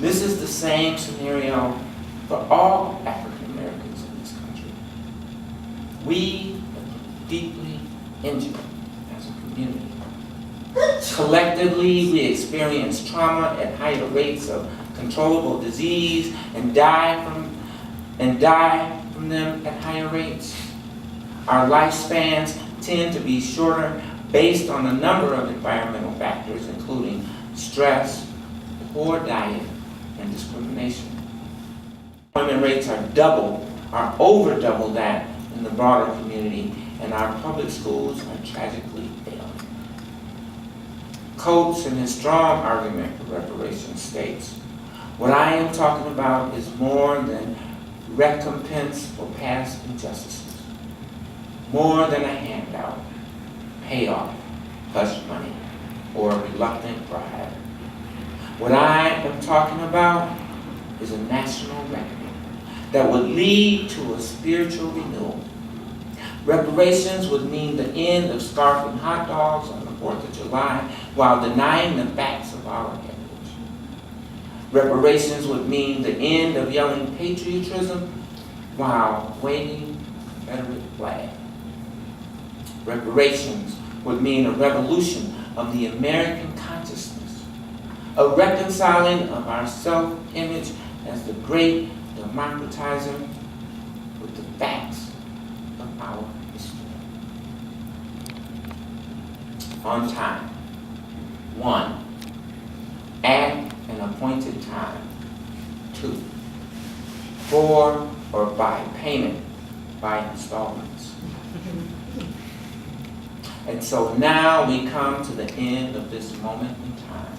This is the same scenario for all African Americans in this country. We are deeply injured as a community. Collectively, we experience trauma at higher rates of controllable disease and die from them at higher rates. Our lifespans tend to be shorter based on a number of environmental factors, including stress, poor diet, and discrimination. unemployment rates are over double that in the broader community, and our public schools are tragically failing. Coates, in his strong argument for reparations, states, "What I am talking about is more than recompense for past injustices, more than a handout, payoff, hush money, or a reluctant bribe. What I am talking about is a national reckoning that would lead to a spiritual renewal. Reparations would mean the end of scarfing hot dogs on the 4th of July while denying the facts of our heritage. Reparations would mean the end of yelling patriotism while waving the Confederate flag. Reparations would mean a revolution of the American consciousness, a reconciling of our self-image as the great democratizer with the facts of our history. On time. 1. At an appointed time. 2. For or by payment by installments. And so now we come to the end of this moment in time.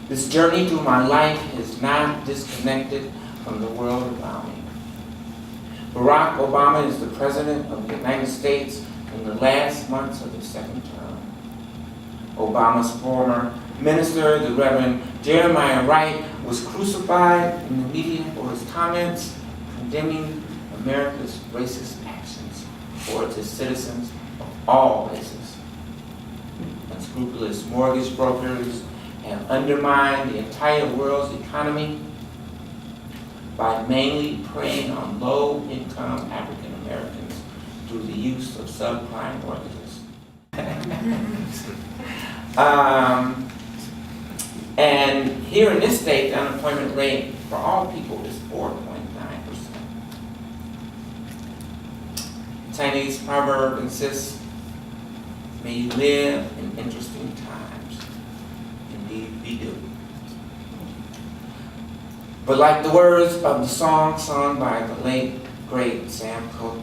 This journey through my life is not disconnected from the world around me. Barack Obama is the President of the United States in the last months of his second term. Obama's former minister, the Reverend Jeremiah Wright, was crucified in the media for his comments condemning America's racist actions towards its citizens of all races. Unscrupulous mortgage brokers have undermined the entire world's economy by mainly preying on low-income African Americans through the use of subprime mortgages. And here in this state, the unemployment rate for all people is 4.9%. Chinese proverb insists, "May you live in interesting times." Indeed, we do. But like the words of the song sung by the late, great Sam Cooke,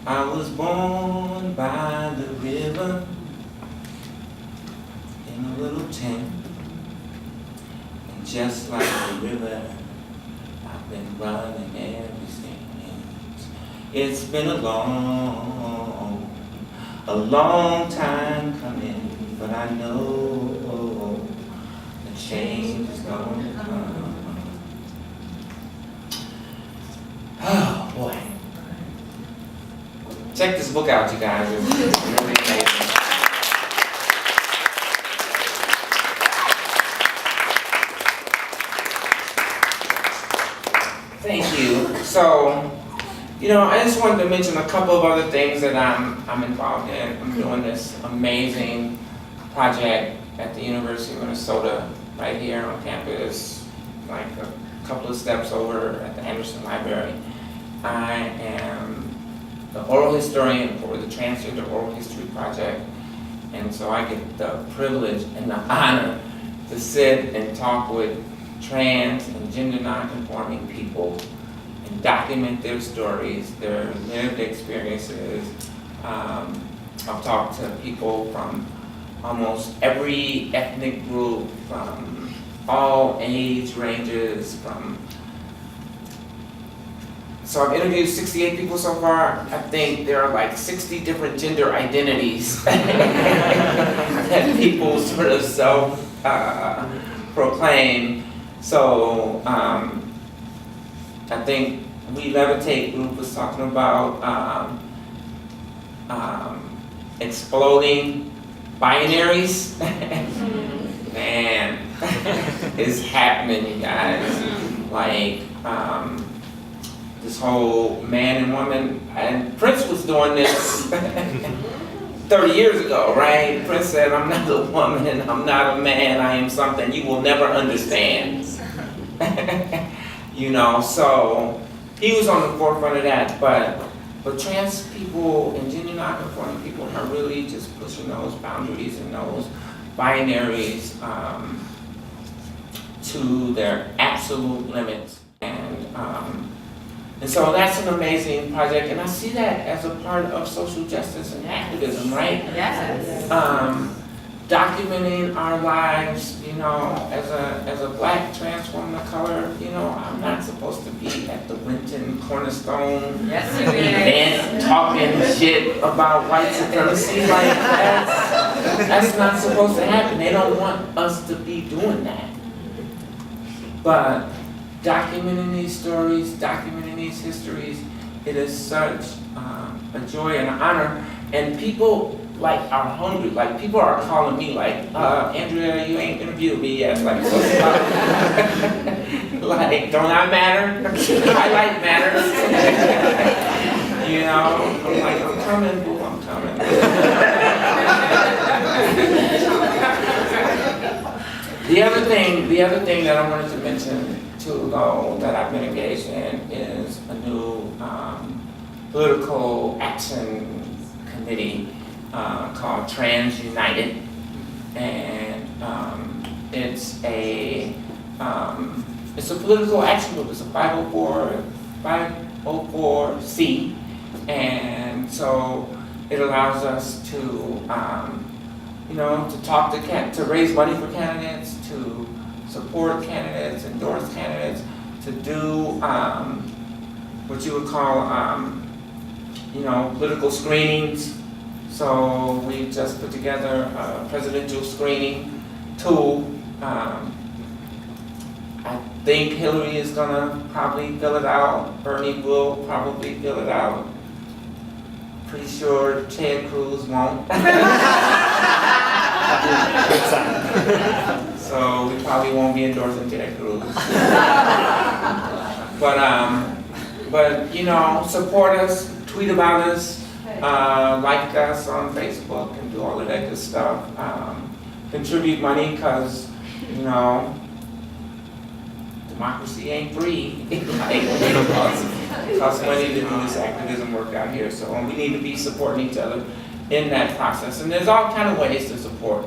I was born by the river in a little tent, and just like the river, I've been running ever since. It's been a long time coming, but I know the change is going to come. Oh boy. Check this book out, you guys. It's really amazing. Thank you. So, I just wanted to mention a couple of other things that I'm involved in. I'm doing this amazing project at the University of Minnesota, right here on campus, like a couple of steps over at the Anderson Library. I am the oral historian for the Transgender Oral History Project, and so I get the privilege and the honor to sit and talk with trans and gender non-conforming people and document their stories, their lived experiences. I've talked to people from almost every ethnic group, from all age ranges, so I've interviewed 68 people so far. I think there are like 60 different gender identities that people sort of self-proclaim. So I think We Levitate group was talking about exploding binaries. Man, it's happening, you guys. Like, this whole man and woman, and Prince was doing this 30 years ago, right? Prince said, I'm not a woman, I'm not a man, I am something you will never understand. So he was on the forefront of that, but trans people and gender non-conforming people are really just pushing those boundaries and those binaries to their absolute absolute limits. And so that's an amazing project, and I see that as a part of social justice and activism, right? Yes. Documenting our lives, you know, as a Black trans woman of color, you know, I'm not supposed to be at the Winton Cornerstone Yes, you event talking shit about white supremacy. Like, that's not supposed to happen. They don't want us to be doing that. But documenting these stories, documenting these histories, it is such a joy and an honor. And people like are hungry. Like people are calling me like, Andrea, you ain't interviewed me yet. Like, what's up? Like, don't I matter? Highlight matters. You know, I'm like, I'm coming, boo, I'm coming. The other thing that I wanted to mention too, though, that I've been engaged in is a new political action committee called Trans United, and it's a political action group. It's a 504c, and so it allows us to you know, to talk to raise money for candidates, to support candidates, endorse candidates, to do what you would call you know, political screenings. So we just put together a presidential screening tool. I think Hillary is gonna probably fill it out. Bernie will probably fill it out. Pretty sure Ted Cruz won't. So we probably won't be endorsing Ted Cruz. But you know, support us, tweet about us, like us on Facebook, and do all of that good stuff. Contribute money, because you know, democracy ain't free. Like, it costs money to do this activism work out here. So we need to be supporting each other in that process. And there's all kind of ways to support,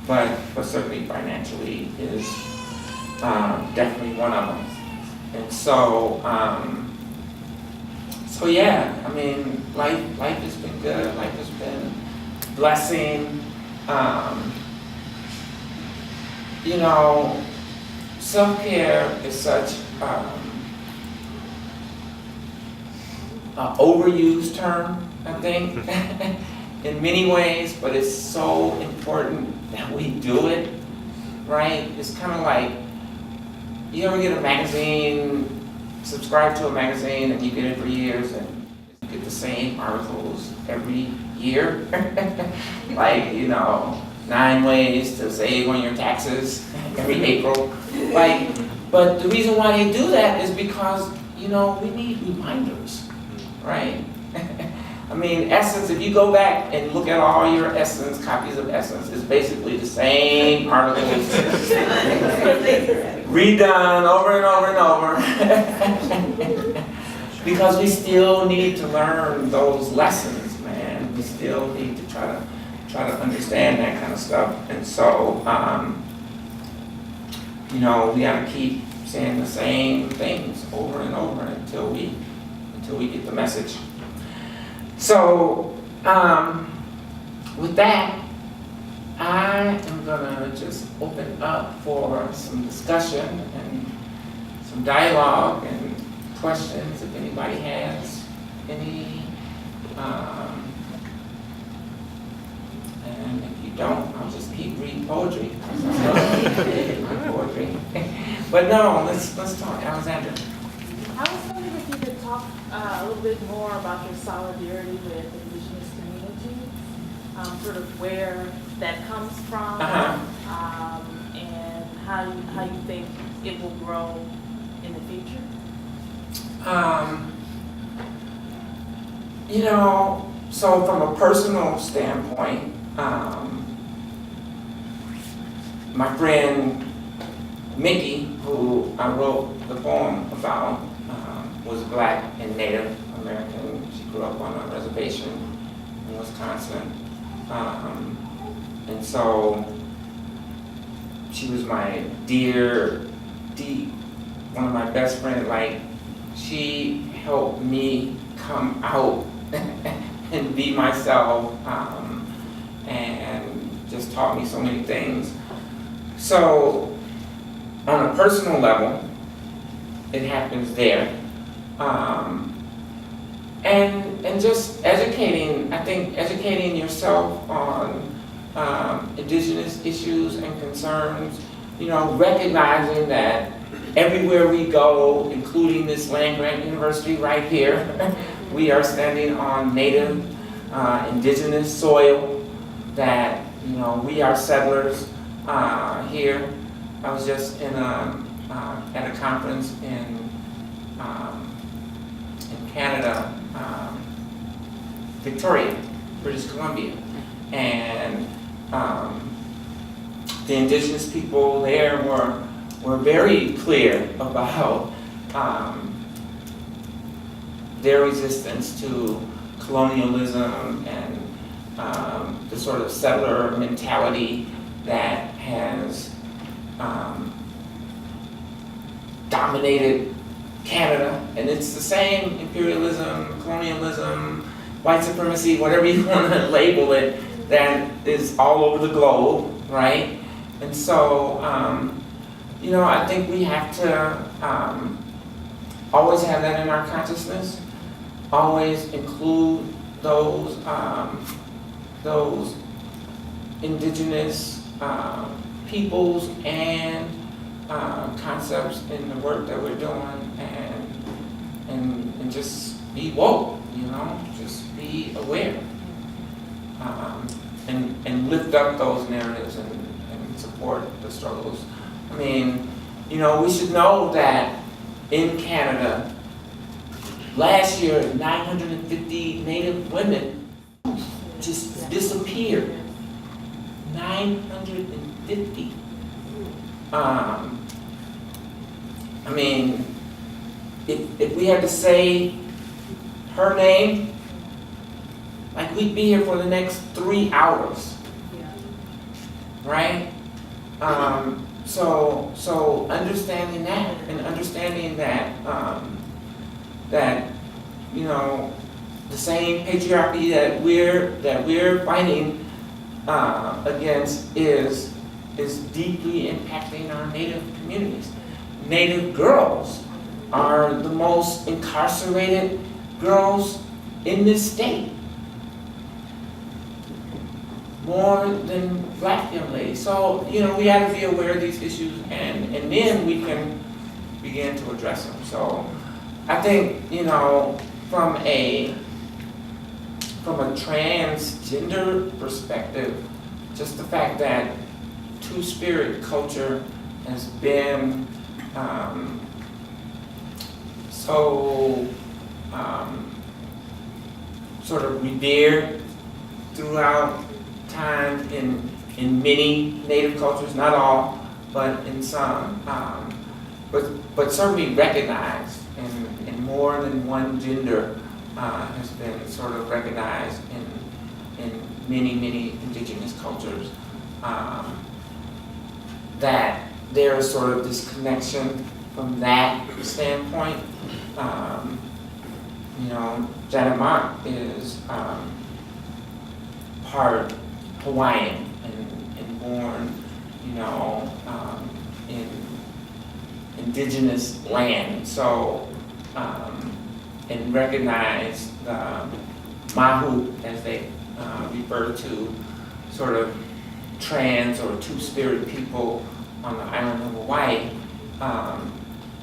but certainly financially is definitely one of them. And so, so yeah, I mean, life has been good. Life has been blessing. You know, self-care is such an overused term, I think, in many ways, but it's so important that we do it, right? It's kind of like, you ever get a magazine, subscribe to a magazine, and you get it for years, and you get the same articles every year? Like, you know, 9 ways to save on your taxes every April. Like, but the reason why they do that is because, you know, we need reminders, right? I mean, Essence, if you go back and look at all your Essence, copies of Essence, it's basically the same articles redone over and over and over. Because we still need to learn those lessons, man. We still need to try to understand that kind of stuff. And so, you know, we gotta keep saying the same things over and over until we get the message. So, with that, I am gonna just open up for some discussion and some dialogue and questions if anybody has any. And if you don't, I'll just keep reading poetry. Poetry. But no, let's talk. Alexandra. I was wondering if you could talk a little bit more about your solidarity with Indigenous communities, sort of where that comes from, and how you think it will grow in the future. You know, so from a personal standpoint, my friend Mickey, who I wrote the poem about, was Black and Native American. She grew up on a reservation in Wisconsin. And so she was my dear, deep one of my best friends, like, she helped me come out and be myself, and just taught me so many things. So, on a personal level, it happens there. And just educating, I think educating yourself on indigenous issues and concerns, you know, recognizing that everywhere we go, including this land-grant university right here, we are standing on native, indigenous soil, that, you know, we are settlers here. I was just in at a conference in Canada, Victoria, British Columbia, and the indigenous people there were very clear about their resistance to colonialism and the sort of settler mentality that has dominated Canada, and it's the same imperialism, colonialism, white supremacy, whatever you want to label it, that is all over the globe, right? And so, you know, I think we have to always have that in our consciousness, always include those indigenous peoples and concepts in the work that we're doing, and just be woke, you know, just be aware, and lift up those narratives and support the struggles. I mean, you know, we should know that in Canada, last year, 950 Native women just disappeared. 950. I mean, if we had to say her name, like, we'd be here for the next 3 hours, right? So understanding that, and understanding that that, you know, the same patriarchy that we're fighting against is deeply impacting our Native communities. Native girls are the most incarcerated girls in this state, more than black young ladies. So, you know, we have to be aware of these issues, and then we can begin to address them. So I think, you know, from a transgender perspective, just the fact that two-spirit culture has been so sort of revered throughout time in many Native cultures, not all, but in some, but certainly recognized in more than one gender, has been sort of recognized in many indigenous cultures, that there is sort of this connection from that standpoint. You know, Janet Mock is part Hawaiian and born, you know, in indigenous land. So, and recognize the mahu, as they refer to sort of trans or two-spirit people on the island of Hawaii,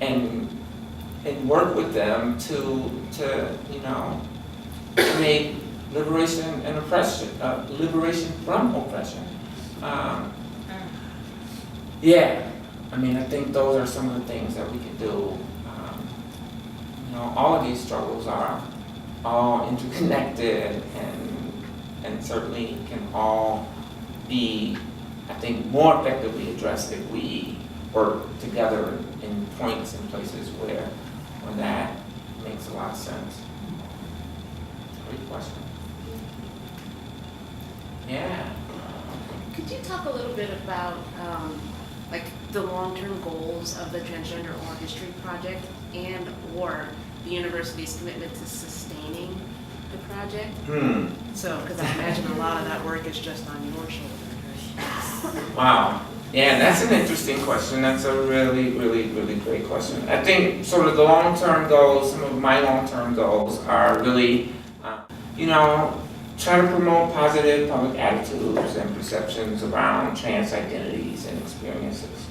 and work with them to you know, create liberation and oppression, liberation from oppression. Yeah, I mean, I think those are some of the things that we can do. You know, all of these struggles are all interconnected, and certainly can all be, I think, more effectively addressed if we work together in points and places where that makes a lot of sense. Great question. Yeah. Could you talk a little bit about like the long-term goals of the Transgender Oral History Project and or the university's commitment to sustaining the project? So, because I imagine a lot of that work is just on your shoulders. Wow. Yeah, that's an interesting question. That's a really, really, really great question. I think sort of the long-term goals, some of my long-term goals are really, try to promote positive public attitudes and perceptions around trans identities and experiences.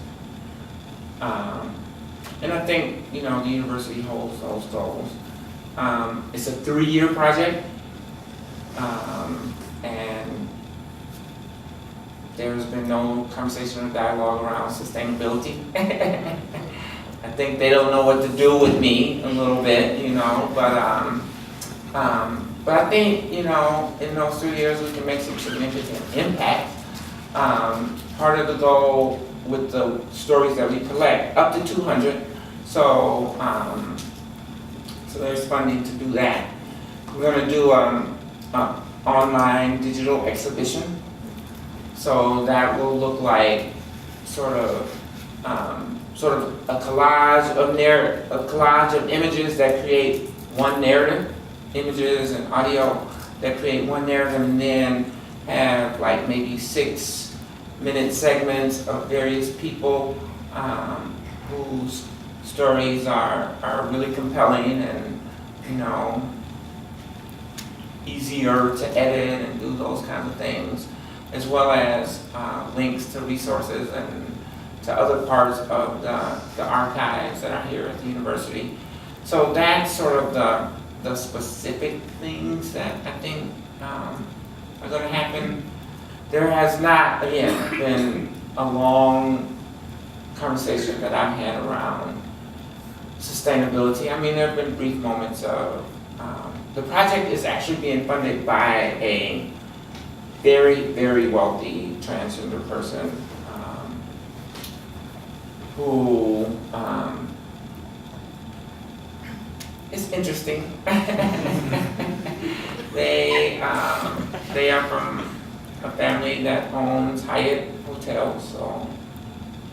And I think, the university holds those goals. It's a 3-year project, and there's been no conversation or dialogue around sustainability. I think they don't know what to do with me a little bit, but I think, in those 3 years we can make some significant impact. Part of the goal with the stories that we collect, up to 200, so there's funding to do that. We're going to do an online digital exhibition. So that will look like sort of a collage of images that create one narrative, images and audio that create one narrative, and then have like maybe 6-minute segments of various people whose stories are really compelling and easier to edit and do those kinds of things, as well as links to resources and to other parts of the archives that are here at the university. So that's sort of the specific things that I think are going to happen. There has not, again, been a long conversation that I've had around sustainability. I mean, there have been brief moments of, the project is actually being funded by a very, very wealthy transgender person who is interesting. They are from a family that owns Hyatt hotels, so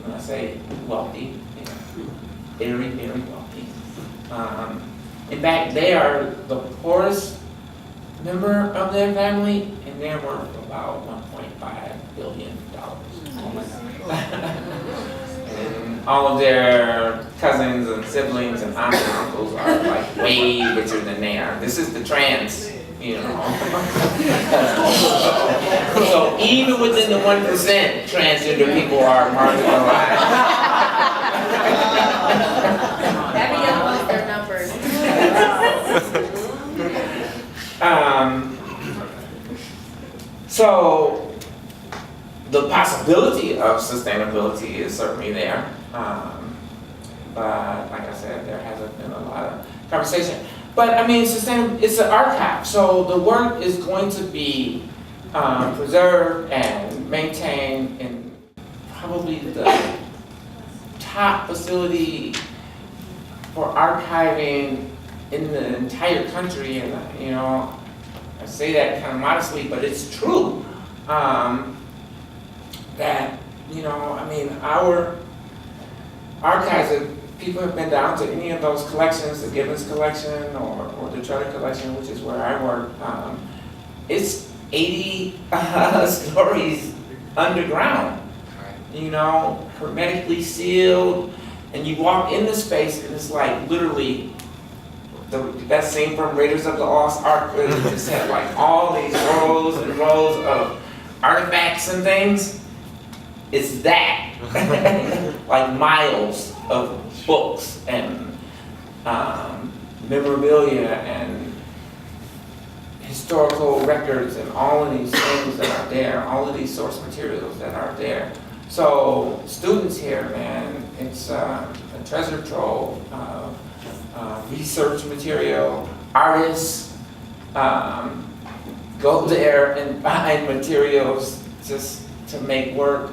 when I say wealthy, very, very wealthy. In fact, they are the poorest member of their family, and they're worth about $1.5 billion. And all of their cousins and siblings and aunts and uncles are like way richer than they are. This is the trans, So even within the 1%, transgender people are marginalized. Having amongst their numbers. So the possibility of sustainability is certainly there, but like I said, there hasn't been a lot of conversation. But I mean, it's an archive, so the work is going to be preserved and maintained in probably the top facility for archiving in the entire country, and I say that kind of modestly, but it's true. That our archives, if people have been down to any of those collections, the Gibbons collection or the Trotter collection, which is where I work, it's 80 stories underground, hermetically sealed, and you walk in the space and it's like literally that scene from Raiders of the Lost Ark, where they just had like all these rows and rows of artifacts and things. It's that, like miles of books and memorabilia and historical records and all of these things that are there, all of these source materials that are there. So students here, man, it's a treasure trove of research material. Artists go there and find materials just to make work.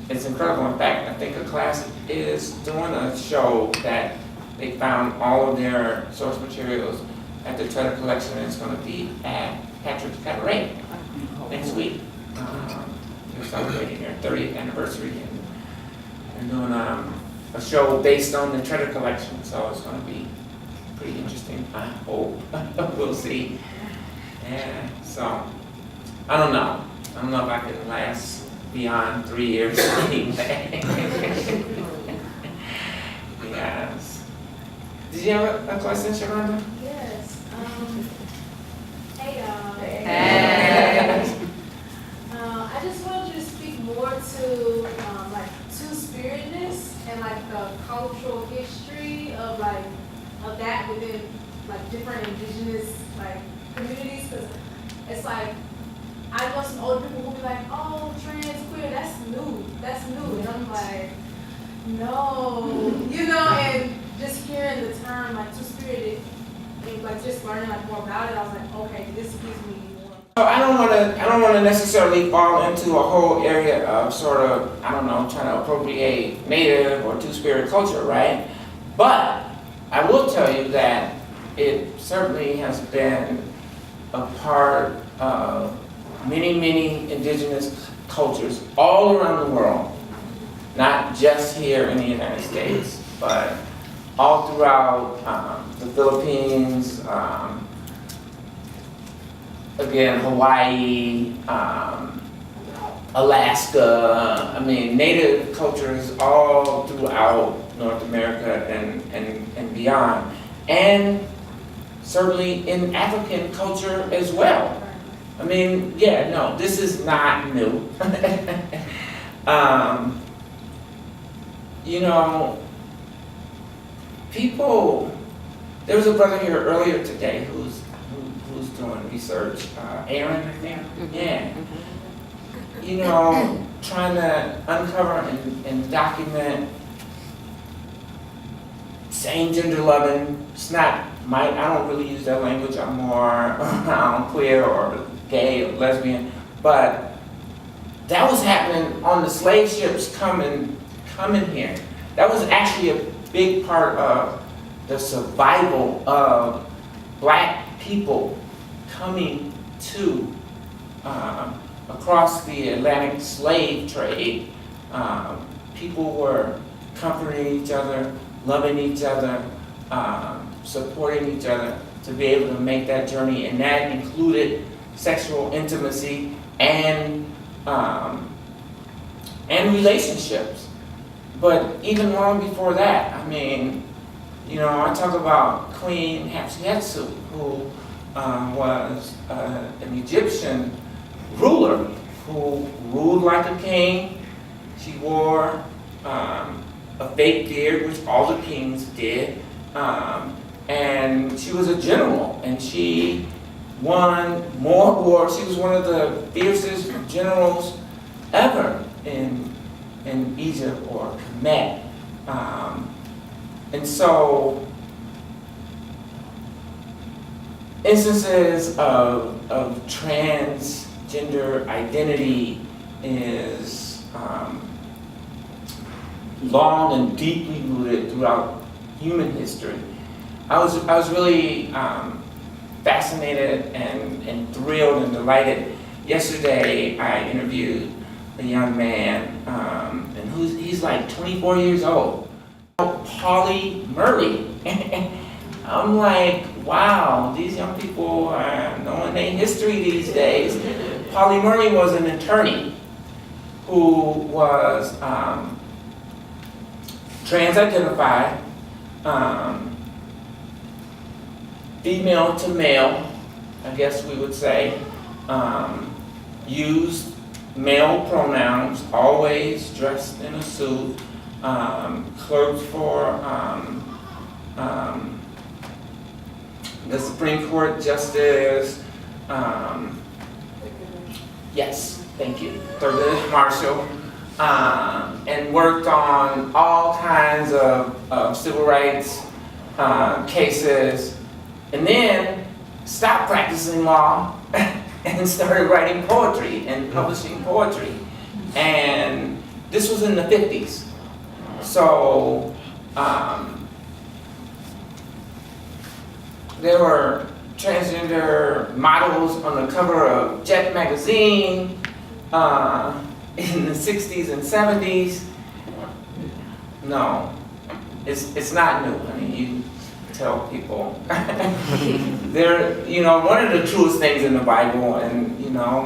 It's incredible. In fact, I think a class is doing a show that they found all of their source materials at the Treasure Collection, and it's going to be at Patrick's Cabaret next week. They're celebrating their 30th anniversary, and they're doing a show based on the treasure collection, so it's going to be pretty interesting. I hope. We'll see. Yeah, so I don't know. I don't know if I can last beyond 3 years anyway. Yes. Did you have a question, Sharonda? Yes. Hey, y'all. Hey. I just wanted you to speak more to like two-spiritedness and like the cultural history of that within like different indigenous like communities, because it's like I know some older people who be like, oh, trans, queer, that's new, and I'm like, no, and just hearing the term like two-spirited and like just learning like more about it, I was like, okay, this gives me more. So I don't want to necessarily fall into a whole area of sort of, I don't know, trying to appropriate Native or Two-Spirit culture, right? But I will tell you that it certainly has been a part of many, many indigenous cultures all around the world, not just here in the United States, but all throughout the Philippines, again, Hawaii, Alaska. I mean, Native cultures all throughout North America and beyond. And certainly in African culture as well. I mean, yeah, no, this is not new. People, there was a brother here earlier today who's doing research, Aaron, I think, yeah. Trying to uncover and document same gender loving. It's not I don't really use that language. I'm more queer or gay or lesbian, but that was happening on the slave ships coming here. That was actually a big part of the survival of Black people coming to across the Atlantic slave trade. People were comforting each other, loving each other, supporting each other to be able to make that journey, and that included sexual intimacy and relationships. But even long before that, I mean, I talk about Queen Hatshepsut, who was an Egyptian ruler who ruled like a king. She wore a fake beard, which all the kings did, and she was a general, and she won more wars. She was one of the fiercest generals ever in Egypt or Kemet. And so instances of transgender identity is long and deeply rooted throughout human history. I was really fascinated and thrilled and delighted. Yesterday I interviewed a young man, and he's like 24 years old, Polly Murray. I'm like, wow, these young people are knowing their history these days. Polly Murray was an attorney who was trans-identified, female to male, I guess we would say, used male pronouns, always dressed in a suit, clerked for the Supreme Court Justice, yes, thank you, Thurgood Marshall, and worked on all kinds of civil rights cases, and then stopped practicing law and started writing poetry and publishing poetry. And this was in the 50s. So there were transgender models on the cover of Jet magazine. in the 60s and 70s, no, it's not new. I mean, you tell people. One of the truest things in the Bible, and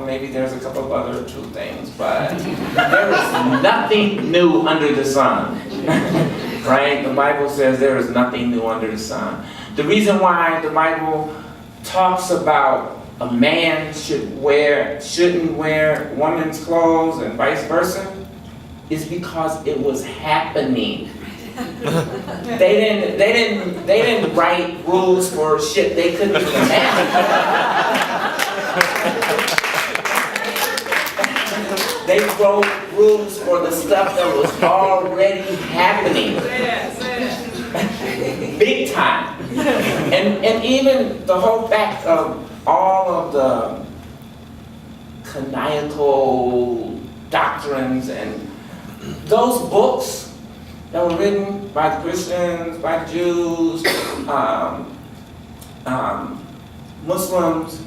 maybe there's a couple of other true things, but there is nothing new under the sun. Right? The Bible says there is nothing new under the sun. The reason why the Bible talks about a man shouldn't wear woman's clothes and vice versa is because it was happening. They didn't write rules for shit they couldn't even imagine. They wrote rules for the stuff that was already happening. Big time. And even the whole fact of all of the canonical doctrines and those books that were written by the Christians, by the Jews, Muslims,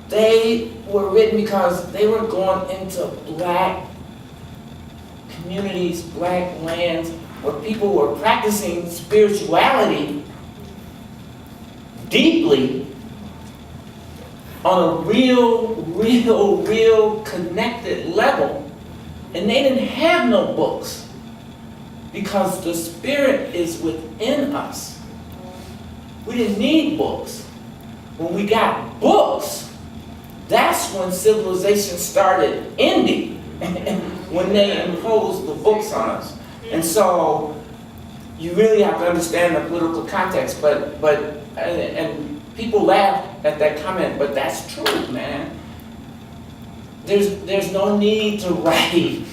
they were written because they were going into black communities, black lands, where people were practicing spirituality deeply on a real connected level. And they didn't have no books because the Spirit is within us. We didn't need books. When we got books, that's when civilization started ending, when they imposed the books on us. And so you really have to understand the political context, and people laughed at that comment, but that's true, man. There's no need to write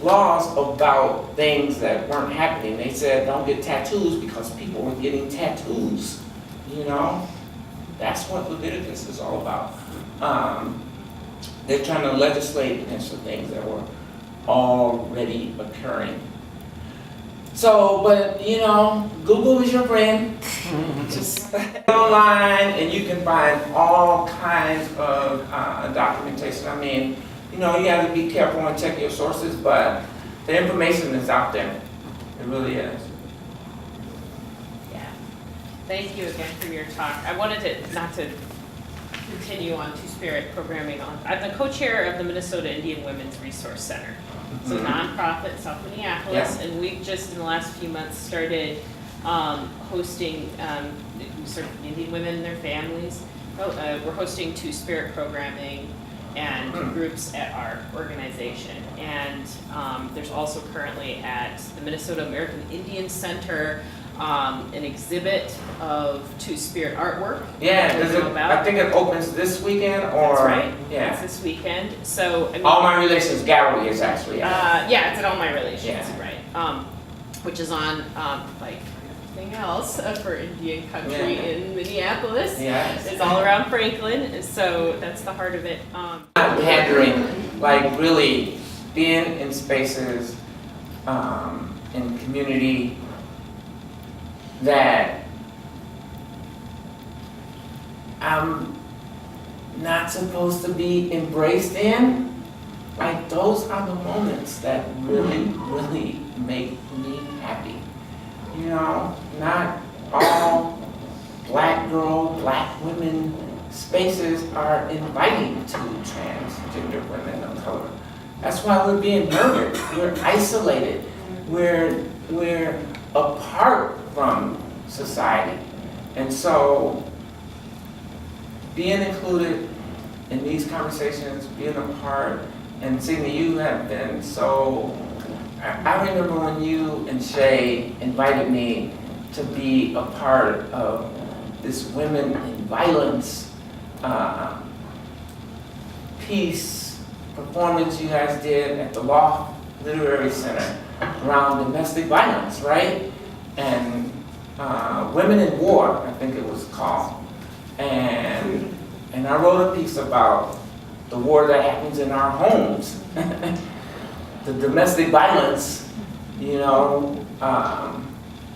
laws about things that weren't happening. They said don't get tattoos because people were getting tattoos, That's what Leviticus is all about. They're trying to legislate against the things that were already occurring. So, but Google is your friend. Just online, and you can find all kinds of documentation. I mean, you have to be careful and check your sources, but the information is out there. It really is. Yeah. Thank you again for your talk. I wanted to, not to continue on Two-Spirit programming. I'm the co-chair of the Minnesota Indian Women's Resource Center. It's a nonprofit in South Minneapolis, and we've just in the last few months started hosting sort of Indian women and their families. We're hosting Two-Spirit programming and groups at our organization. And there's also currently at the Minnesota American Indian Center an exhibit of Two-Spirit artwork. Yeah, I think it opens this weekend, or that's right. Yeah, it's this weekend. So I mean, All My Relations Gallery is actually. Yeah, it's at All My Relations, yeah. right? Which is on like everything else for Indian country in Minneapolis. Yes. It's all around Franklin, so that's the heart of it. Not pandering, like really being in spaces, in community that I'm not supposed to be embraced in. Like those are the moments that really make me happy. Not all black girl, black women spaces are inviting to transgender women of color. That's why we're being murdered. We're isolated. We're apart from society. And so being included in these conversations, being a part, and Sidney, you have been so, I remember when you and Shay invited me to be a part of this Women in Violence piece performance you guys did at the Law Literary Center around domestic violence, right? And Women in War, I think it was called. And I wrote a piece about the war that happens in our homes, the domestic violence,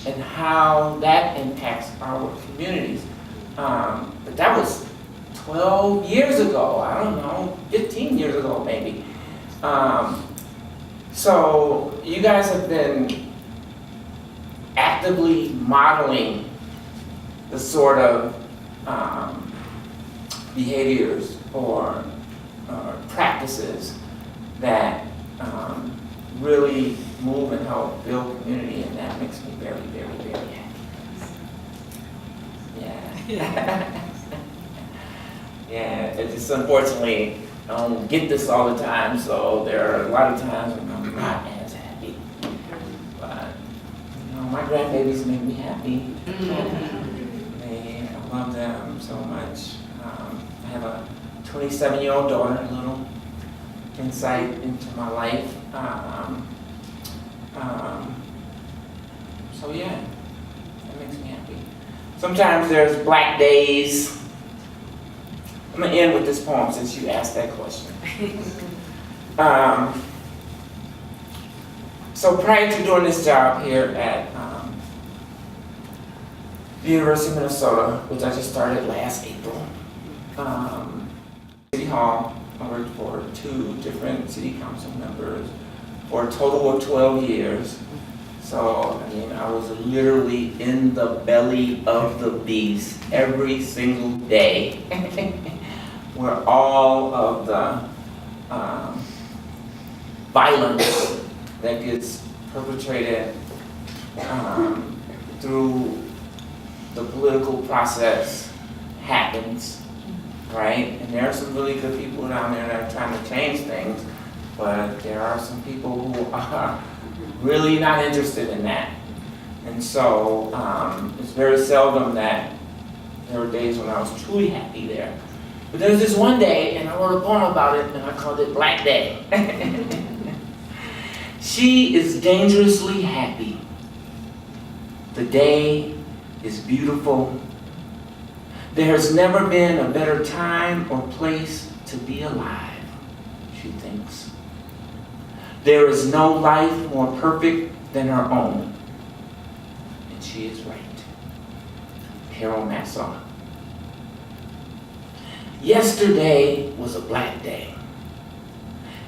and how that impacts our communities. But that was 12 years ago, I don't know, 15 years ago maybe. So you guys have been actively modeling the sort of behaviors or practices that really move and help build community, and that makes me very, very, very happy. Yeah. Yeah, it just unfortunately, I don't get this all the time, so there are a lot of times when I'm not as happy. But, you know, my grandbabies make me happy. I love them so much. I have a 27-year-old daughter, a little insight into my life. So yeah, that makes me happy. Sometimes there's black days. I'm gonna end with this poem since you asked that question. So prior to doing this job here at the University of Minnesota, which I just started last April, City Hall, I worked for 2 different city council members for a total of 12 years. So, I mean, I was literally in the belly of the beast every single day, where all of the violence that gets perpetrated through the political process happens, right? And there are some really good people down there that are trying to change things, but there are some people who are really not interested in that. And so it's very seldom that there were days when I was truly happy there. But there was this one day, and I wrote a poem about it, and I called it Black Day. She is dangerously happy. The day is beautiful. There has never been a better time or place to be alive, she thinks. There is no life more perfect than her own. And she is right. Harold Nassau. Yesterday was a black day.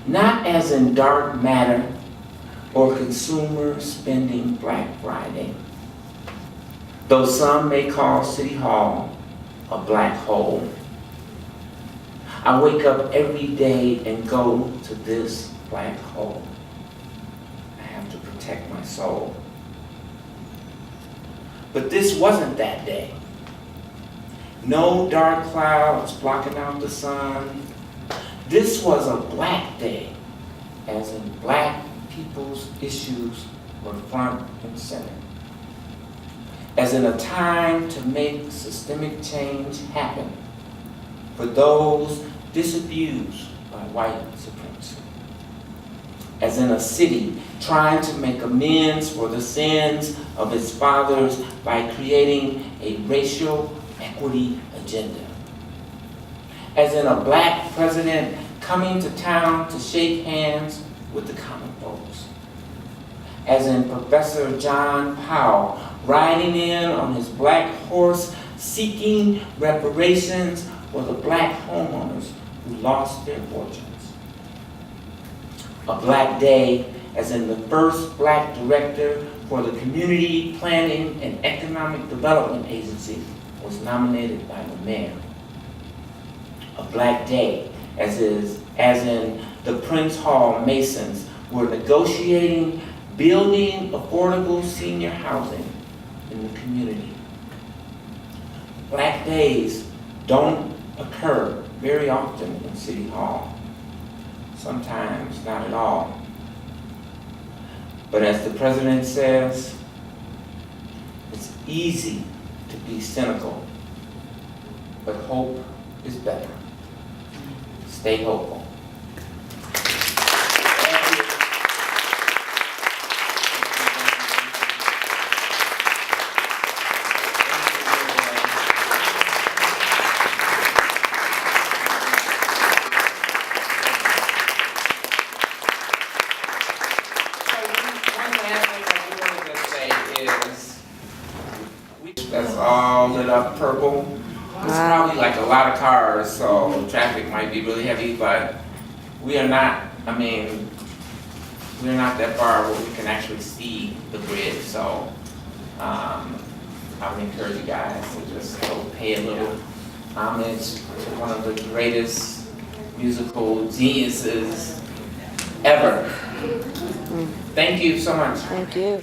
Not as in dark matter or consumer spending Black Friday. Though some may call City Hall a black hole. I wake up every day and go to this black hole. I have to protect my soul. But this wasn't that day. No dark clouds blocking out the sun. This was a black day, as in black people's issues were front and center. As in a time to make systemic change happen for those disabused by white supremacy. As in a city trying to make amends for the sins of its fathers by creating a racial equity agenda. As in a black president coming to town to shake hands with the common folks. As in Professor John Powell riding in on his black horse seeking reparations for the black homeowners who lost their fortunes. A black day as in the first black director for the Community Planning and Economic Development Agency was nominated by the mayor. A black day as in the Prince Hall Masons were negotiating building affordable senior housing in the community. Black days don't occur very often in City Hall. Sometimes not at all. But as the president says, it's easy to be cynical, but hope is better. Stay hopeful. That's all lit up purple. It's probably like a lot of cars, so traffic might be really heavy, but we are not I mean, we're not that far where we can actually see the bridge, so I would encourage you guys to just go pay a little homage to one of the greatest musical geniuses ever. Thank you so much. Thank you.